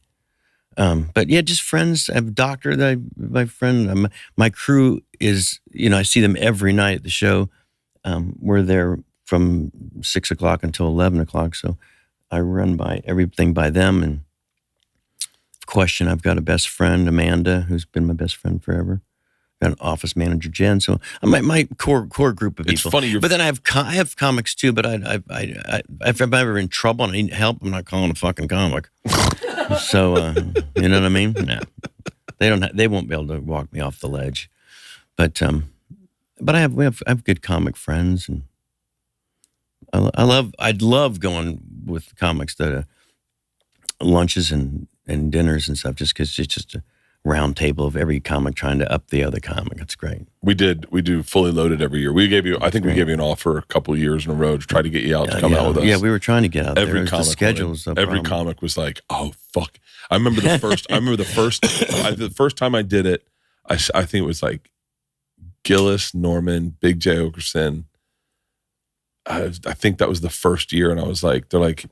Speaker 2: But yeah, just friends. I have a doctor my friend. My crew is, I see them every night at the show. We're there from 6 o'clock until 11 o'clock. So I run by everything by them. And question, I've got a best friend, Amanda, who's been my best friend forever. Got an office manager, Jen. So my core group of people.
Speaker 1: It's funny.
Speaker 2: But then I have comics too. But if I'm ever in trouble and I need help, I'm not calling a fucking comic. So you know what I mean? No, they won't be able to walk me off the ledge. But I have good comic friends, and I'd love going with comics to lunches and dinners and stuff, just because it's just a round table of every comic trying to up the other comic. It's great. We
Speaker 1: do Fully Loaded every year. We gave you an offer a couple of years in a row to try to get you out to come out with us.
Speaker 2: Yeah, we were trying to get out
Speaker 1: every
Speaker 2: there.
Speaker 1: Comic
Speaker 2: the schedules.
Speaker 1: Every comic was like, oh fuck. I remember the first time I did it. I think it was like Gillis, Norman, Big J Okerson. I think that was the first year, and I was like, they're like,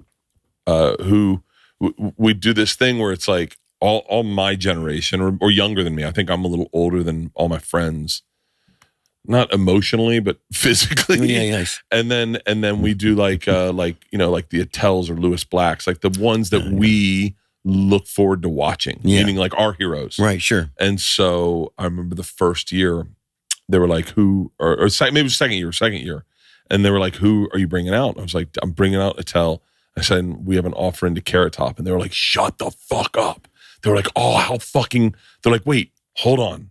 Speaker 1: we do this thing where it's like all my generation or younger than me. I think I'm a little older than all my friends, not emotionally, but physically.
Speaker 2: Yeah, yes.
Speaker 1: And then we do like the Attels or Lewis Blacks, like the ones that we look forward to watching, meaning like our heroes.
Speaker 2: Right, sure.
Speaker 1: And so I remember the first year, they were like, maybe it was second year. And they were like, who are you bringing out? I was like, I'm bringing out Attel. I said, we have an offer into Carrot Top. And they were like, shut the fuck up. They were like, oh, they're like, wait, hold on.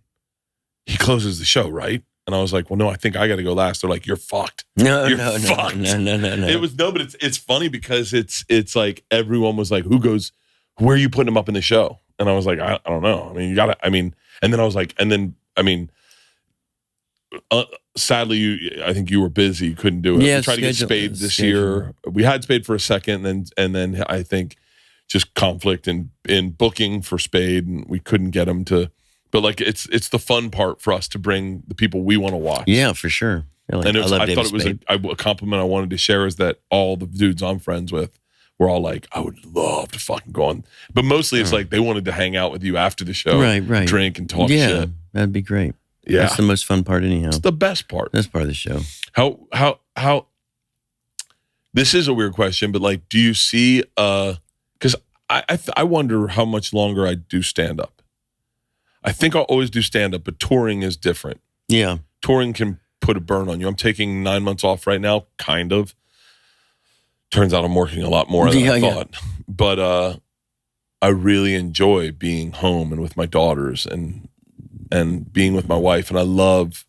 Speaker 1: He closes the show, right? And I was like, well, no, I think I got to go last. They're like, you're fucked.
Speaker 2: No.
Speaker 1: It was, but it's funny because it's like everyone was like, where are you putting him up in the show? And I was like, I don't know. And then I was like, sadly, I think you were busy, you couldn't do it.
Speaker 2: Yeah,
Speaker 1: we tried to get Spade this year. We had Spade for a second, and then I think just conflict in booking for Spade, and we couldn't get him to. But like, it's the fun part for us to bring the people we want to watch.
Speaker 2: Yeah, for sure.
Speaker 1: I thought it was a compliment I wanted to share, is that all the dudes I'm friends with were all like, I would love to fucking go on. But mostly it's like they wanted to hang out with you after the show,
Speaker 2: right,
Speaker 1: drink and talk shit.
Speaker 2: That'd be great.
Speaker 1: Yeah,
Speaker 2: that's the most fun part anyhow.
Speaker 1: It's the best part.
Speaker 2: That's part of the show.
Speaker 1: How this is a weird question, but like, do you see, because I wonder how much longer I do stand-up. I think I'll always do stand-up, but touring is different.
Speaker 2: Yeah.
Speaker 1: Touring can put a burn on you. I'm taking 9 months off right now, kind of. Turns out I'm working a lot more than I thought. Yeah. But I really enjoy being home and with my daughters and being with my wife, and I love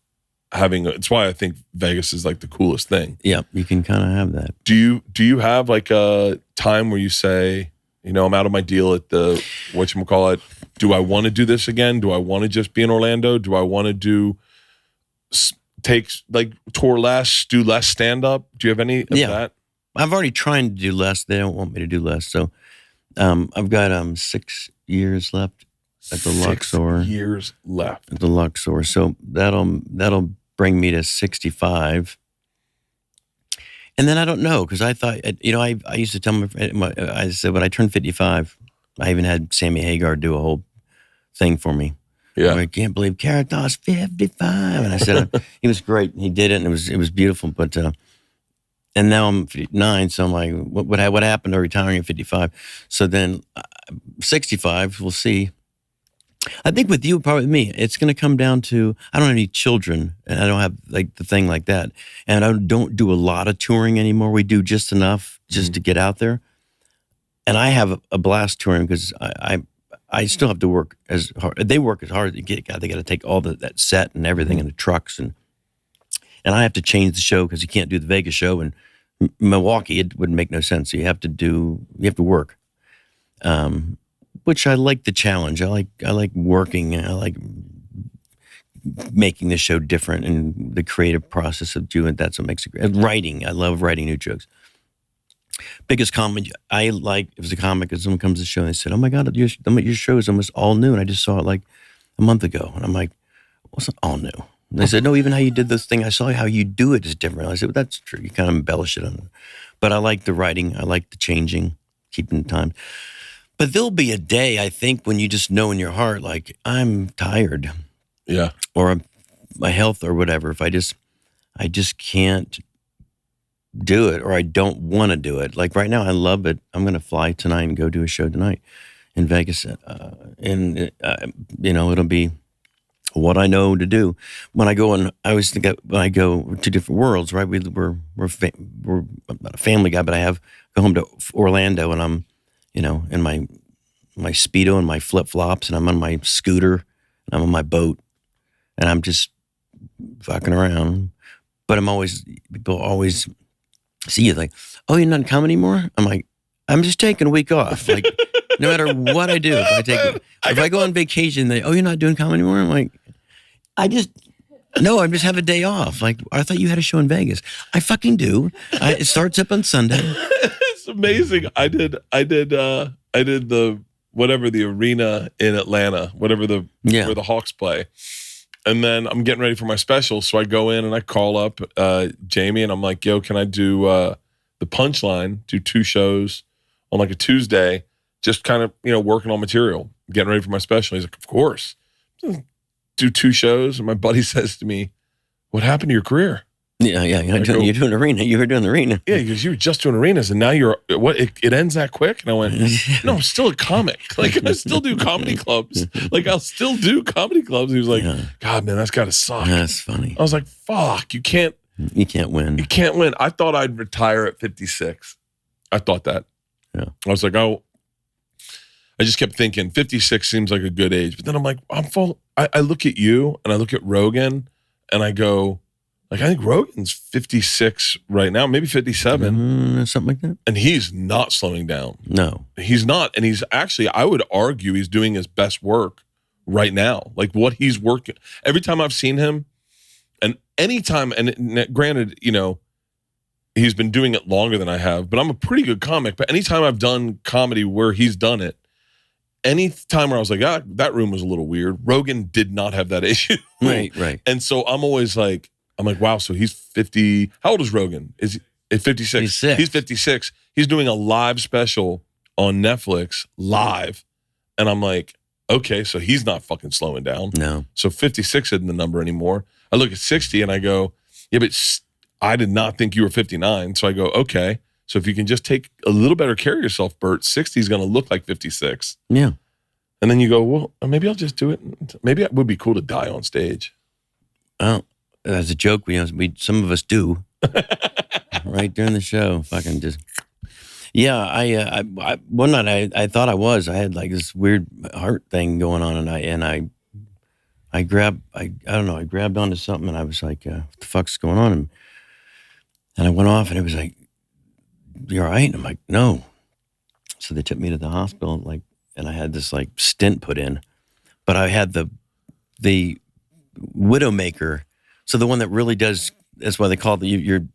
Speaker 1: it's why I think Vegas is like the coolest thing.
Speaker 2: Yeah, you can kind of have that.
Speaker 1: Do you have like a time where you say, I'm out of my deal at the whatchamacallit, do I want to do this again? Do I want to just be in Orlando? Do I want to do tour less, do less stand up? Do you have any of that?
Speaker 2: I've already tried to do less. They don't want me to do less. So I've got 6 years left at the Luxor.
Speaker 1: 6 years left
Speaker 2: at the Luxor. So that'll bring me to 65. And then I don't know, because I thought, I used to tell I said, when I turned 55, I even had Sammy Hagar do a whole thing for me.
Speaker 1: Yeah.
Speaker 2: I can't believe Carrot Dog's 55. And I said, he was great. He did it, and it was beautiful. But, and now I'm 59, so I'm like, what happened to retiring at 55? So then 65, we'll see. I think with you, probably with me, it's going to come down to, I don't have any children, and I don't have like the thing like that. And I don't do a lot of touring anymore. We do just enough just to get out there. And I have a blast touring, because I still have to work as hard. They work as hard as they get. God, they got to take all that set and everything in the trucks, and I have to change the show, because you can't do the Vegas show in Milwaukee. It would make no sense. So you have to work. Which I like the challenge. I like working. I like making the show different, and the creative process of doing it. That's what makes it great. Writing. I love writing new jokes. Biggest comment I like, if it's a comic, is someone comes to the show and they said, "Oh my God, your show is almost all new," and I just saw it like a month ago, and I'm like, "What's all new?" And they said, "No, even how you did this thing, I saw how you do it is different." I said, "Well, that's true. You kind of embellish it on it." But I like the writing. I like the changing, keeping time. But there'll be a day, I think, when you just know in your heart, like, I'm tired.
Speaker 1: Yeah.
Speaker 2: Or my health or whatever. If I just can't do it, or I don't want to do it. Like right now, I love it. I'm going to fly tonight and go do a show tonight in Vegas. It'll be what I know to do. When I go I always think when I go to different worlds, right? We're not a family guy, but I go home to Orlando, and I'm, in my Speedo and my flip-flops, and I'm on my scooter, and I'm on my boat, and I'm just fucking around. But people always see you like, "Oh, you're not in comedy anymore?" I'm like, "I'm just taking a week off." Like, no matter what I do, if I go on vacation, "Oh, you're not doing comedy anymore?" I'm like, I just have a day off. Like, I thought you had a show in Vegas. I fucking do. It starts up on Sunday.
Speaker 1: It's amazing. I did the the arena in Atlanta, where the Hawks play. And then I'm getting ready for my special, so I go in and I call up Jamie, and I'm like, "Yo, can I do the punchline? Do 2 shows on like a Tuesday, just kind of working on material, getting ready for my special." He's like, "Of course." Do 2 shows, and my buddy says to me, "What happened to your career?"
Speaker 2: Yeah. You're doing arena. You were doing arena.
Speaker 1: Yeah, because you were just doing arenas, and now you're what? It ends that quick? And I went, "No, I'm still a comic. Like, I still do comedy clubs. Like, I'll still do comedy clubs." He was like, "God, man, that's got to suck."
Speaker 2: That's funny.
Speaker 1: I was like, "Fuck, you can't
Speaker 2: win.
Speaker 1: You can't win." I thought I'd retire at 56. I thought that.
Speaker 2: Yeah.
Speaker 1: I was like, I just kept thinking 56 seems like a good age, but then I'm like, I'm full. I look at you and I look at Rogan, and I go, like, I think Rogan's 56 right now, maybe 57.
Speaker 2: Something like that.
Speaker 1: And he's not slowing down.
Speaker 2: No.
Speaker 1: He's not. And he's actually, I would argue he's doing his best work right now. Like, what he's working. Every time I've seen him, and anytime, and granted, he's been doing it longer than I have, but I'm a pretty good comic. But anytime I've done comedy where he's done it, any time where I was like, that room was a little weird, Rogan did not have that issue.
Speaker 2: Right.
Speaker 1: And so I'm always like, wow, so he's 50. How old is Rogan? Is he 56? He's 56. He's doing a live special on Netflix live. And I'm like, okay, so he's not fucking slowing down.
Speaker 2: No.
Speaker 1: So 56 isn't the number anymore. I look at 60 and I go, yeah, but I did not think you were 59. So I go, okay. So if you can just take a little better care of yourself, Bert, 60 is going to look like 56.
Speaker 2: Yeah.
Speaker 1: And then you go, well, maybe I'll just do it. Maybe it would be cool to die on stage.
Speaker 2: Oh, as a joke, some of us do. Right during the show, fucking just. Yeah, I one night I thought I had like this weird heart thing going on, and I grabbed onto something, and I was like, what the fuck's going on? And I went off, and it was like, "You all right?" And I'm like, "No." So they took me to the hospital, like, and I had this like stent put in, but I had the Widowmaker So the one that really does, that's why they call it, you're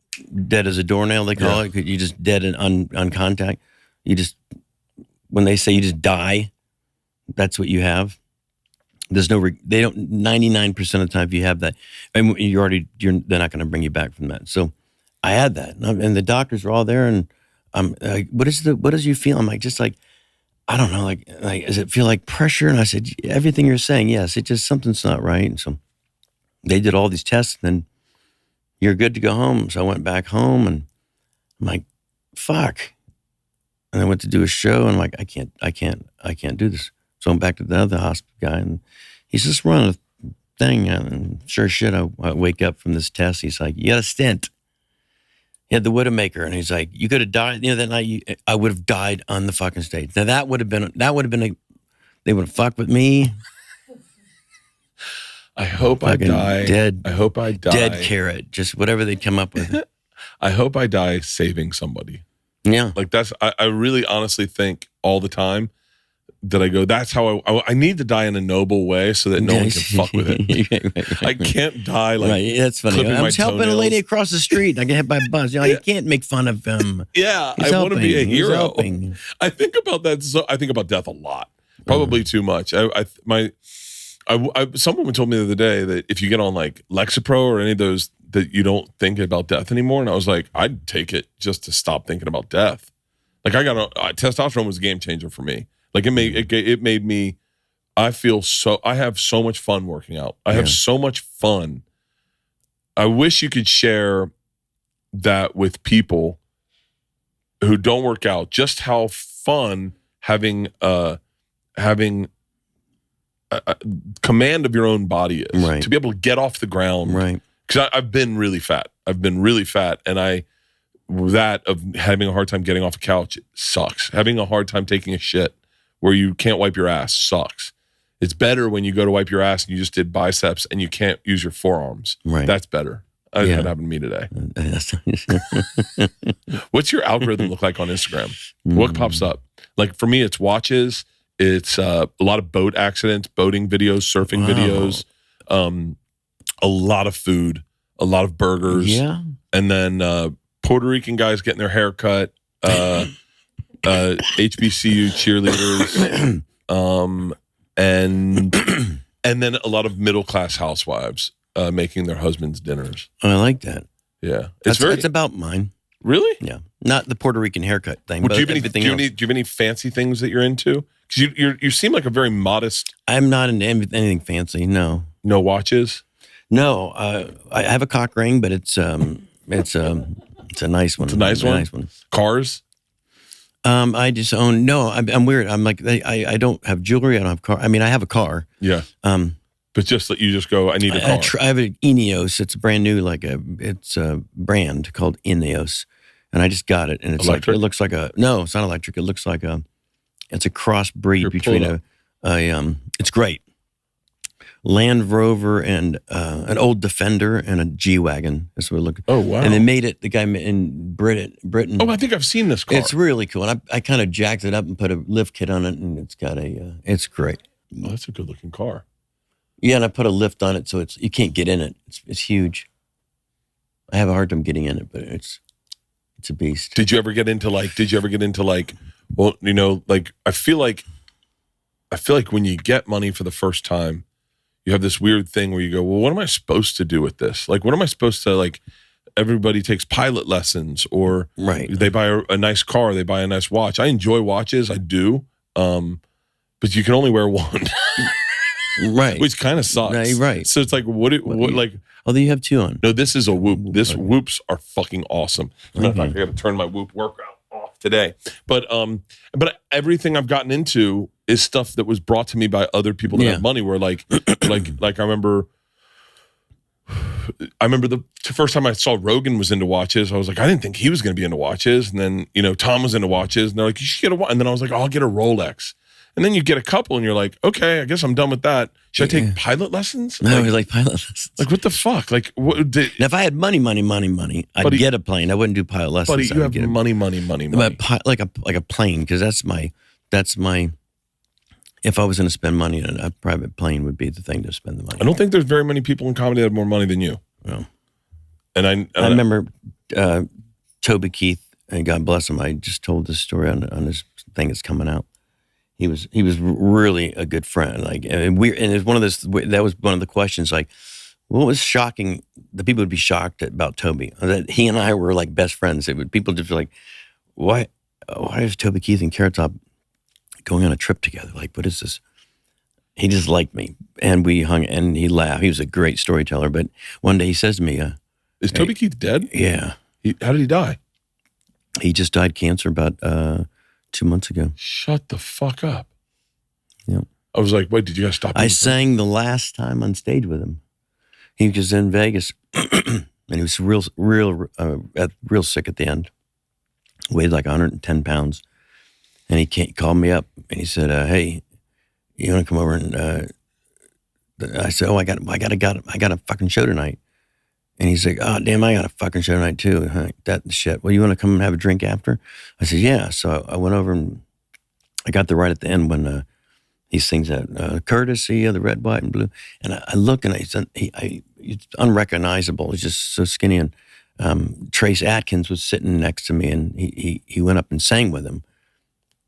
Speaker 2: dead as a doornail, they call it. You just dead on contact. You just, when they say you just die, that's what you have. There's no, they don't, 99% of the time if you have that, and they're not going to bring you back from that. So I had that, and the doctors were all there, and I'm like, what does you feel? I'm like, just like, I don't know, like, does it feel like pressure? And I said, everything you're saying, yes, it just, something's not right. And so they did all these tests, and then you're good to go home. So I went back home, and I'm like, fuck. And I went to do a show, and I'm like, I can't do this. So I'm back to the other hospital guy, and he's just running a thing. And sure shit, I wake up from this test. He's like, you got a stent. He had the Widowmaker, and he's like, you could have died. That night, I would have died on the fucking stage. Now they would have been they would have fucked with me.
Speaker 1: I hope I die.
Speaker 2: Dead.
Speaker 1: I hope I die.
Speaker 2: Dead carrot. Just whatever they come up with.
Speaker 1: I hope I die saving somebody.
Speaker 2: Yeah.
Speaker 1: Like I really honestly think all the time that I go, that's how I need to die in a noble way so that no one can fuck with it. I can't die like,
Speaker 2: right, that's funny. I was helping a lady across the street. I get hit by a bus. You can't make fun of him.
Speaker 1: Yeah, I want to be a hero. I think about that. I think about death a lot. Probably too much. Someone told me the other day that if you get on like Lexapro or any of those, that you don't think about death anymore. And I was like, I'd take it just to stop thinking about death. Like testosterone was a game changer for me. Like it made me, I have so much fun working out. I have so much fun. I wish you could share that with people who don't work out, just how fun having command of your own body is.
Speaker 2: Right.
Speaker 1: To be able to get off the ground.
Speaker 2: Right.
Speaker 1: Because I've been really fat. And that of having a hard time getting off a couch sucks. Having a hard time taking a shit where you can't wipe your ass sucks. It's better when you go to wipe your ass and you just did biceps and you can't use your forearms.
Speaker 2: Right.
Speaker 1: That's better. That happened to me today. What's your algorithm look like on Instagram? What pops up? Like for me, it's watches. It's a lot of boat accidents, boating videos, surfing videos, a lot of food, a lot of burgers. Yeah. And then Puerto Rican guys getting their hair cut. HBCU cheerleaders, and then a lot of middle class housewives making their husbands dinners.
Speaker 2: Oh, I like that.
Speaker 1: Yeah,
Speaker 2: it's about mine.
Speaker 1: Really?
Speaker 2: Yeah, not the Puerto Rican haircut thing.
Speaker 1: Well,
Speaker 2: but
Speaker 1: do you have any fancy things that you're into? Because you seem like a very modest.
Speaker 2: I'm not into anything fancy. No.
Speaker 1: No watches.
Speaker 2: No, I have a cock ring, but it's a nice one.
Speaker 1: It's a nice one. Cars.
Speaker 2: I just own. No, I'm weird. I'm like I don't have jewelry. I don't have car. I mean, I have a car.
Speaker 1: Yeah. But just that you just go, I need a car.
Speaker 2: I have an Ineos. It's brand new. It's a brand called Ineos, and I just got it. And it's electric? It looks like no, it's not electric. It looks like it's a crossbreed between it's great. Land Rover and an old Defender and a G-Wagon. That's what it looked.
Speaker 1: Oh, wow.
Speaker 2: And they made it, the guy in Britain.
Speaker 1: Oh, I think I've seen this car.
Speaker 2: It's really cool. And I kind of jacked it up and put a lift kit on it, and it's got it's great.
Speaker 1: Oh, that's a good looking car.
Speaker 2: Yeah, and I put a lift on it so you can't get in it. It's huge. I have a hard time getting in it, but it's a beast.
Speaker 1: Did you ever get into well, I feel like when you get money for the first time, you have this weird thing where you go, well, what am I supposed to do with this? Like, what am I supposed to, everybody takes pilot lessons, or they buy a nice car, they buy a nice watch. I enjoy watches, I do, but you can only wear one.
Speaker 2: Right.
Speaker 1: Which kind of sucks.
Speaker 2: Right.
Speaker 1: So it's like,
Speaker 2: although you have two on.
Speaker 1: No, this is a Whoop. Whoops are fucking awesome. As a matter of fact, I got to turn my Whoop workout off today. But everything I've gotten into is stuff that was brought to me by other people that have money. Where like I remember the first time I saw Rogan was into watches. I was like, I didn't think he was going to be into watches. And then Tom was into watches, and they're like, you should get a watch. And then I was like, I'll get a Rolex. And then you get a couple, and you're like, okay, I guess I'm done with that. Should I take pilot lessons?
Speaker 2: No, like pilot lessons.
Speaker 1: Like, what the fuck? Like, what?
Speaker 2: Now, if I had money, I'd get a plane. I wouldn't do pilot lessons.
Speaker 1: But you have money.
Speaker 2: Like a plane, because that's my. If I was going to spend money on a private plane, would be the thing to spend the money.
Speaker 1: I don't think there's very many people in comedy that have more money than you.
Speaker 2: Well,
Speaker 1: And
Speaker 2: I remember Toby Keith, and God bless him. I just told this story on this thing that's coming out. He was really a good friend. Like, and it's one of those. That was one of the questions. Like, what was shocking? The people would be shocked about Toby that he and I were like best friends. People just be like, why is Toby Keith and Carrot Top going on a trip together? Like, what is this? He just liked me, and we hung, and he laughed. He was a great storyteller. But one day he says to me,
Speaker 1: "Is Toby Keith dead?"
Speaker 2: Yeah.
Speaker 1: How did he die?
Speaker 2: He just died cancer about 2 months ago.
Speaker 1: Shut the fuck up.
Speaker 2: Yeah.
Speaker 1: I was like, wait, did you guys stop?
Speaker 2: I sang the last time on stage with him. He was in Vegas, and he was real sick at the end. Weighed like 110 pounds. And he called me up, and he said, hey, you want to come over? And I said, oh, I got a fucking show tonight. And he's like, oh, damn, I got a fucking show tonight too. That shit. Well, you want to come and have a drink after? I said, yeah. So I went over, and I got there right at the end when he sings that courtesy of the red, white, and blue. And I look, and it's unrecognizable. He's just so skinny. And Trace Atkins was sitting next to me, and he went up and sang with him.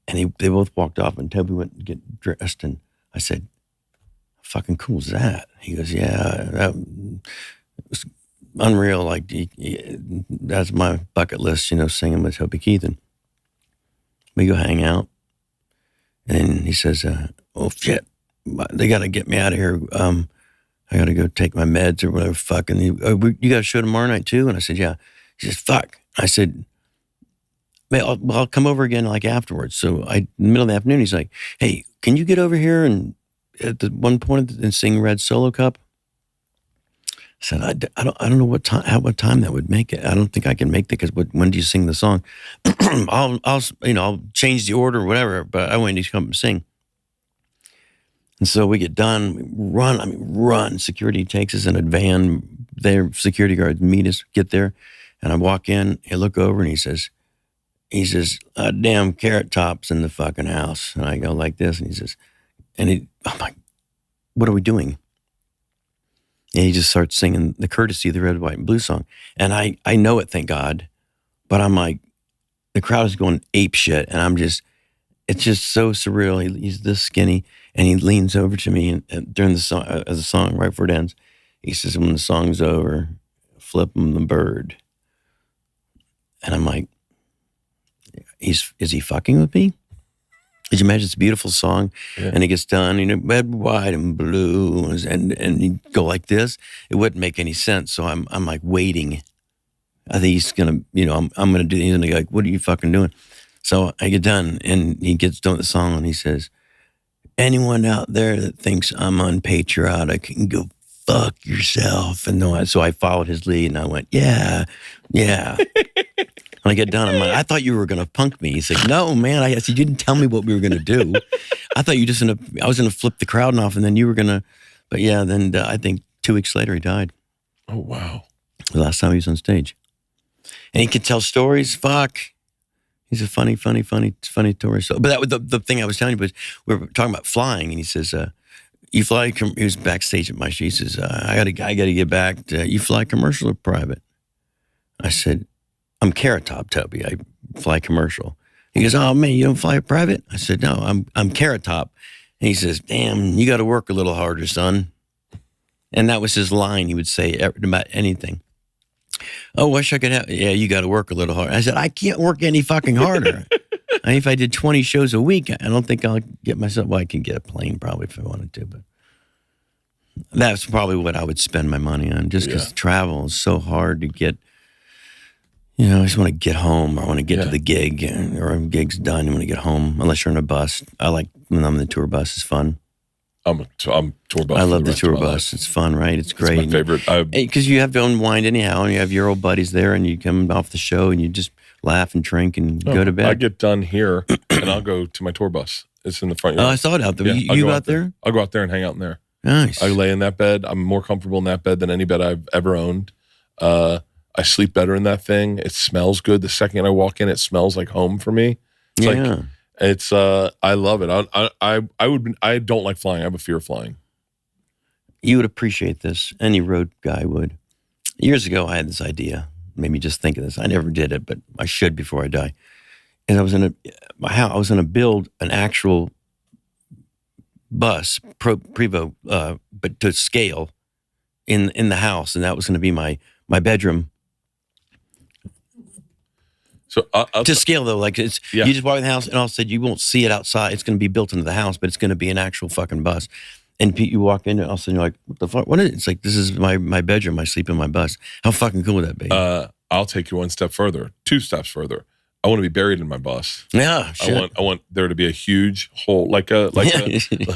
Speaker 2: And they both walked off, and Toby went to get dressed. And I said, how fucking cool is that? He goes, yeah, that was unreal. Like, that's my bucket list, singing with Toby Keith. And we go hang out. And he says, oh, shit, they got to get me out of here. I got to go take my meds or whatever, fuck. And you got a show tomorrow night too? And I said, yeah. He says, fuck. I said, I'll come over again like afterwards. So in the middle of the afternoon, he's like, hey, can you get over here and at the one point and sing Red Solo Cup? I said, I don't know what time that would make it. I don't think I can make that because when do you sing the song? I'll change the order or whatever, but I want you to come and sing. And so we get done, we run. Security takes us in a van. Their security guards meet us, get there, and I walk in. I look over, and he says, damn Carrot Top's in the fucking house. And I go like this, and he says, I'm like, what are we doing? And he just starts singing the courtesy of the red, white, and blue song. And I know it, thank God. But I'm like, the crowd is going ape shit. And it's just so surreal. He's this skinny. And he leans over to me and during the song, right before it ends, he says, when the song's over, flip him the bird. And I'm like, is he fucking with me? Could you imagine it's a beautiful song? Yeah. And it gets done, red, white, and blue, and you go like this. It wouldn't make any sense. So I'm like waiting. I think he's gonna, I'm gonna do. He's gonna go like, what are you fucking doing? So I get done, and he gets done with the song, and he says, anyone out there that thinks I'm unpatriotic can go fuck yourself. And so I followed his lead, and I went, yeah. When I get done, I'm like, I thought you were going to punk me. He's like, no, man. I said, you didn't tell me what we were going to do. I thought I was going to flip the crowd off, and then you were going to, but yeah, then I think 2 weeks later he died.
Speaker 1: Oh, wow.
Speaker 2: The last time he was on stage. And he could tell stories. Fuck. He's a funny story. So, but that was the thing I was telling you was we were talking about flying, and he says, you fly, he was backstage at my show. He says, I got to get back. You fly commercial or private? I said, I'm Carrot Top, Toby. I fly commercial. He goes, oh man, you don't fly private? I said, no, I'm Carrot Top. And he says, damn, you got to work a little harder, son. And that was his line. He would say about anything. Oh, wish I could have. Yeah, you got to work a little harder. I said, I can't work any fucking harder. If I did 20 shows a week, I don't think I'll get myself. Well, I can get a plane probably if I wanted to, but that's probably what I would spend my money on. Just because travel is so hard to get. I just want to get home. I want to get to the gig, or a gig's done. I want to get home, unless you're on a bus. I like when I'm in the tour bus. It's fun.
Speaker 1: I'm tour bus.
Speaker 2: I love the tour bus. It's fun, right? It's great.
Speaker 1: It's my favorite.
Speaker 2: Because you have to unwind anyhow, and you have your old buddies there, and you come off the show, and you just laugh and drink and go to bed.
Speaker 1: I get done here, and I'll go to my tour bus. It's in the front yard.
Speaker 2: Oh, I saw it out there. You go out there?
Speaker 1: I'll go out there and hang out in there.
Speaker 2: Nice.
Speaker 1: I lay in that bed. I'm more comfortable in that bed than any bed I've ever owned. I sleep better in that thing. It smells good. The second I walk in, it smells like home for me. It's I love it. I don't like flying. I have a fear of flying.
Speaker 2: You would appreciate this. Any road guy would. years ago, I had this idea. Made me just think of this. I never did it, but I should before I die. And I was going to build an actual bus, Prevo, but to scale in the house, and that was going to be my bedroom.
Speaker 1: So
Speaker 2: to scale though, like you just walk in the house, and all of a sudden you won't see it outside. It's going to be built into the house, but it's going to be an actual fucking bus. And you walk in, and all of a sudden you're like, "What the fuck? What is it?" It's like, this is my bedroom. I sleep in my bus. How fucking cool would that be?
Speaker 1: I'll take you one step further, 2 steps further. I want to be buried in my bus.
Speaker 2: Yeah, shit.
Speaker 1: I want there to be a huge hole, like a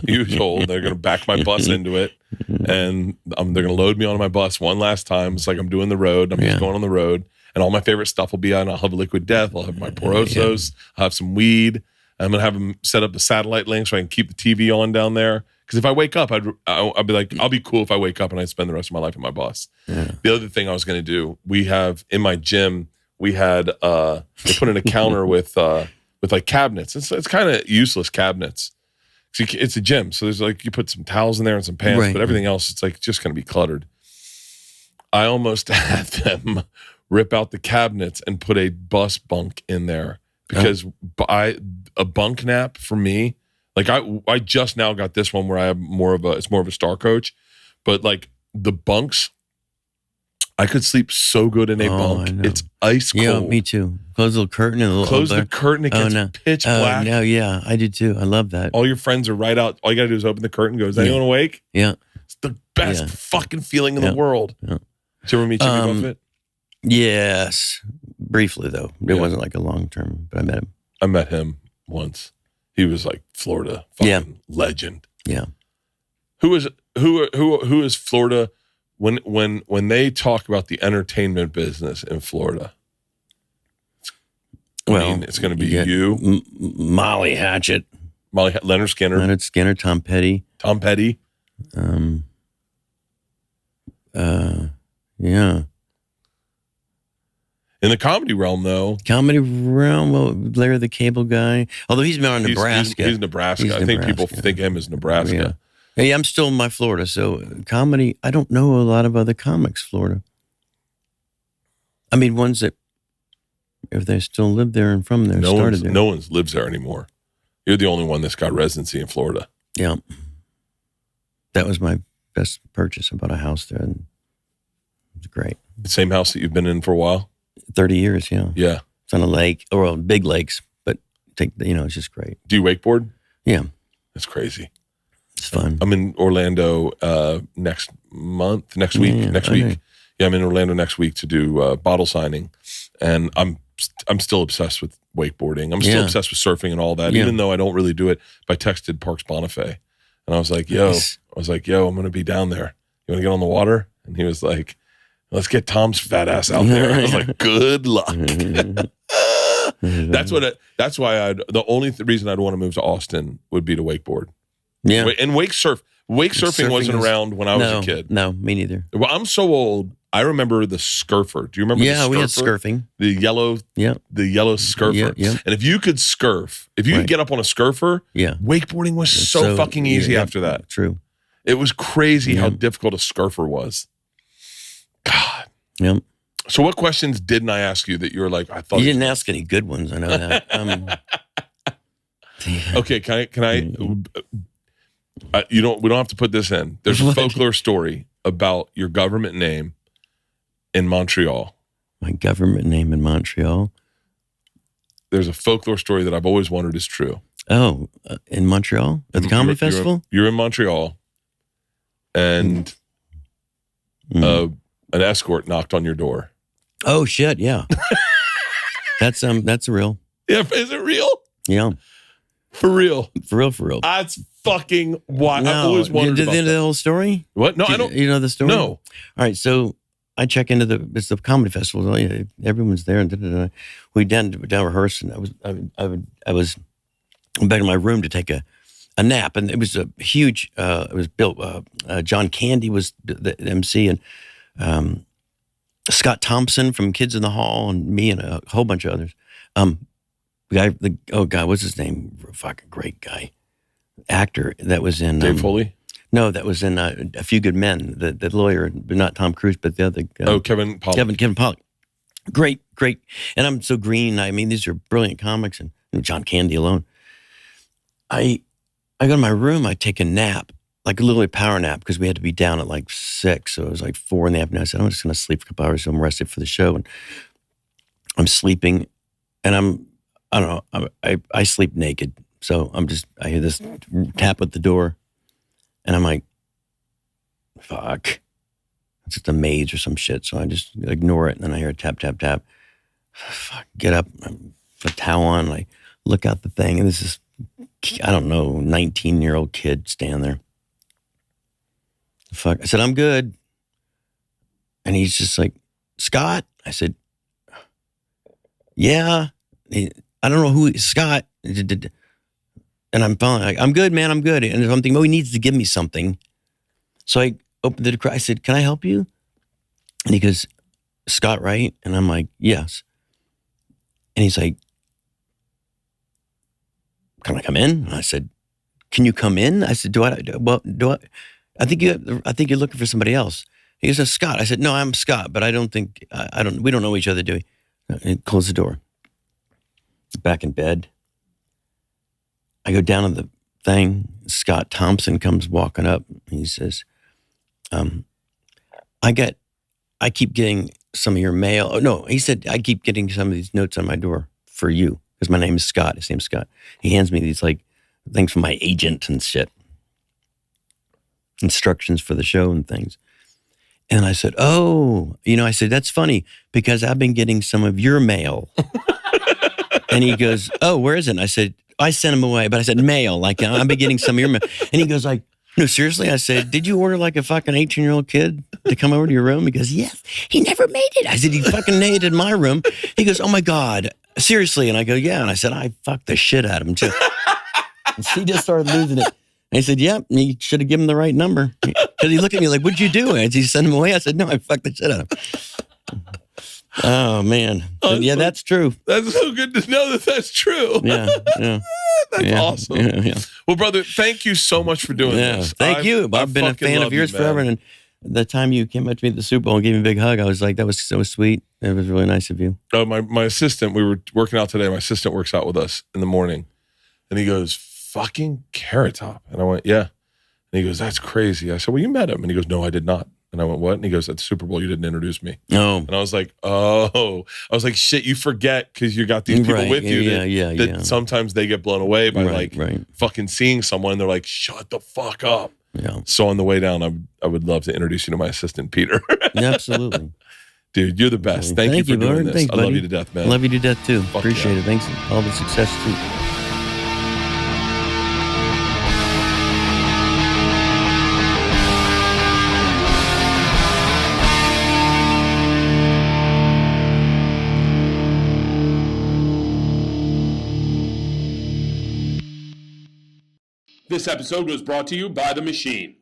Speaker 1: huge hole. They're going to back my bus into it, and they're going to load me onto my bus one last time. It's like I'm doing the road. I'm just going on the road, and all my favorite stuff will be on. I'll have a Liquid Death. I'll have my Porosos. I'll have some weed. I'm going to have them set up the satellite link so I can keep the TV on down there. Because if I wake up, I'll be like, I'll be cool if I wake up and I spend the rest of my life in my bus. Yeah. The other thing I was going to do, we have in my gym, we had they put in a counter with like cabinets. It's kind of useless cabinets. It's a gym, so there's like you put some towels in there and some pants, but everything else it's like just going to be cluttered. I almost had them rip out the cabinets and put a bus bunk in there because a bunk nap for me. Like I just now got this one where I have it's more of a star coach, but like the bunks, I could sleep so good in a bunk. It's ice cold.
Speaker 2: Yeah, me too. Close the curtain and
Speaker 1: close the curtain. It gets pitch black.
Speaker 2: No, yeah, I do too. I love that.
Speaker 1: All your friends are right out. All you got to do is open the curtain. Is anyone awake?
Speaker 2: Yeah,
Speaker 1: it's the best fucking feeling in the world. Yeah. Did you ever meet Jimmy Buffett?
Speaker 2: Yes, briefly though. It wasn't like a long term, but I met him.
Speaker 1: I met him once. He was like Florida fucking legend. Yeah. Who is Florida when they talk about the entertainment business in Florida? It's going to be you,
Speaker 2: Molly Hatchet,
Speaker 1: Leonard Skinner,
Speaker 2: Tom Petty. Yeah.
Speaker 1: In the comedy realm, though.
Speaker 2: Larry the Cable Guy. Although he's more in Nebraska.
Speaker 1: He's Nebraska. I think people think him as Nebraska.
Speaker 2: Yeah, I'm still in my Florida. So comedy, I don't know a lot of other comics, Florida. I mean, ones that, if they still live there and from there, started there.
Speaker 1: No one lives there anymore. You're the only one that's got residency in Florida.
Speaker 2: Yeah. That was my best purchase. I bought a house there, and it was great.
Speaker 1: The same house that you've been in for a while?
Speaker 2: 30 years, yeah.
Speaker 1: Yeah.
Speaker 2: It's on a lake, or big lakes, but it's just great.
Speaker 1: Do you wakeboard?
Speaker 2: Yeah.
Speaker 1: That's crazy.
Speaker 2: It's fun.
Speaker 1: I'm in Orlando next week. Yeah, I'm in Orlando next week to do bottle signing, and I'm still obsessed with wakeboarding. I'm still obsessed with surfing and all that, even though I don't really do it. I texted Parks Bonifay, and I was like, "Yo, I'm going to be down there. You want to get on the water?" And he was like, "Let's get Tom's fat ass out there." I was like, "Good luck." That's why the only reason I'd want to move to Austin would be to wakeboard.
Speaker 2: Yeah,
Speaker 1: and wake surf. Surfing wasn't around when I was a kid.
Speaker 2: No, me neither.
Speaker 1: Well, I'm so old. I remember the Scurfer. Do you remember?
Speaker 2: Yeah,
Speaker 1: the Scurfer?
Speaker 2: We had Scurfing.
Speaker 1: The yellow Scurfer.
Speaker 2: Yeah.
Speaker 1: And if you could scurf, if you could get up on a Scurfer, wakeboarding was so fucking easy after that.
Speaker 2: True.
Speaker 1: It was crazy how difficult a Scurfer was. God.
Speaker 2: Yep.
Speaker 1: So what questions didn't I ask you that you were like, I thought
Speaker 2: you didn't ask any good ones? I know that.
Speaker 1: Okay, can I? We don't have to put this in. There's a folklore story about your government name in Montreal.
Speaker 2: My government name in Montreal?
Speaker 1: There's a folklore story that I've always wondered is true.
Speaker 2: Oh, in Montreal? At the Comedy Festival?
Speaker 1: You're in Montreal, and an escort knocked on your door.
Speaker 2: Oh, shit, yeah. That's real.
Speaker 1: Yeah, is it real?
Speaker 2: Yeah.
Speaker 1: For real?
Speaker 2: For real.
Speaker 1: That's fucking wild. I've always wondered about that.
Speaker 2: The whole story?
Speaker 1: What? No, I don't.
Speaker 2: You know the story?
Speaker 1: No.
Speaker 2: All right, so I check into it's the comedy festival. Everyone's there, and we down rehearsing. I was back in my room to take a nap, and it was a huge. It was built. John Candy was the MC, and Scott Thompson from Kids in the Hall, and me, and a whole bunch of others. What's his name? Fucking great guy, actor that was in
Speaker 1: Dave Foley.
Speaker 2: No, that was in A Few Good Men, the lawyer, but not Tom Cruise, but the other guy.
Speaker 1: Kevin Pollak.
Speaker 2: Kevin Pollak. Great. And I'm so green. I mean, these are brilliant comics, and John Candy alone. I go to my room, I take a nap, like a literally power nap, because we had to be down at like 6, so it was like 4 in the afternoon. I said, I'm just going to sleep for a couple hours so I'm rested for the show. And I'm sleeping, and I don't know, I sleep naked. So I hear this tap at the door, and I'm like, fuck. It's just a maid or some shit. So I just ignore it, and then I hear a tap, tap, tap. Fuck, get up, I put a towel on, and I look out the thing, and this is, I don't know, 19-year-old kid standing there. Fuck. I said, I'm good. And he's just like, Scott? I said, yeah. I don't know who, Scott. And I'm finally like, I'm good, man, I'm good. And I'm thinking, oh, he needs to give me something. So I opened the door. I said, can I help you? And he goes, Scott, right? And I'm like, yes. And he's like, can I come in? And I said, can you come in? I said, I think you're looking for somebody else. He goes, Scott. I said, no, I'm Scott, but we don't know each other, do we? And close the door. Back in bed. I go down to the thing. Scott Thompson comes walking up. And he says, I keep getting some of your mail. Oh, no, he said, I keep getting some of these notes on my door for you. Because my name is Scott. His name's Scott. He hands me these like things from my agent and shit. Instructions for the show and things. And I said, oh, I said, that's funny because I've been getting some of your mail. And he goes, oh, where is it? And I said, I sent him away, but I said mail. Like, I've been getting some of your mail. And he goes like, no, seriously? I said, did you order like a fucking 18-year-old kid to come over to your room? He goes, yes. He never made it. I said, he fucking made it in my room. He goes, oh my God. Seriously? And I go, yeah. And I said, I fucked the shit out of him too. And he just started losing it. And he said, yep, you should have given him the right number. Because he looked at me like, what'd you do? And he sent him away. I said, no, I fucked the shit out of him. Oh, man. Yeah, that's true.
Speaker 1: That's so good to know that true.
Speaker 2: Yeah.
Speaker 1: That's awesome.
Speaker 2: Yeah.
Speaker 1: Well, brother, thank you so much for doing this.
Speaker 2: Thank you. I've been a fan of yours forever. And the time you came up to me at the Super Bowl and gave me a big hug, I was like, that was so sweet. It was really nice of you.
Speaker 1: Oh, my assistant, we were working out today. My assistant works out with us in the morning. And he goes, fucking Carrot Top. And I went, yeah. And he goes, that's crazy. I said, well, you met him. And he goes, no, I did not. And I went, what? And he goes, at the Super Bowl, you didn't introduce me.
Speaker 2: Oh.
Speaker 1: And I was like, oh. I was like, shit, you forget because you got these people with you that sometimes they get blown away by fucking seeing someone. And they're like, shut the fuck up.
Speaker 2: Yeah.
Speaker 1: So on the way down, I would love to introduce you to my assistant, Peter.
Speaker 2: Absolutely.
Speaker 1: Dude, you're the best. Thank you for doing this.
Speaker 2: Thanks,
Speaker 1: I love you to death, man.
Speaker 2: I love you to death, too.
Speaker 1: Fuck
Speaker 2: Appreciate
Speaker 1: yeah.
Speaker 2: it. Thanks. All the success, too.
Speaker 3: This episode was brought to you by The Machine.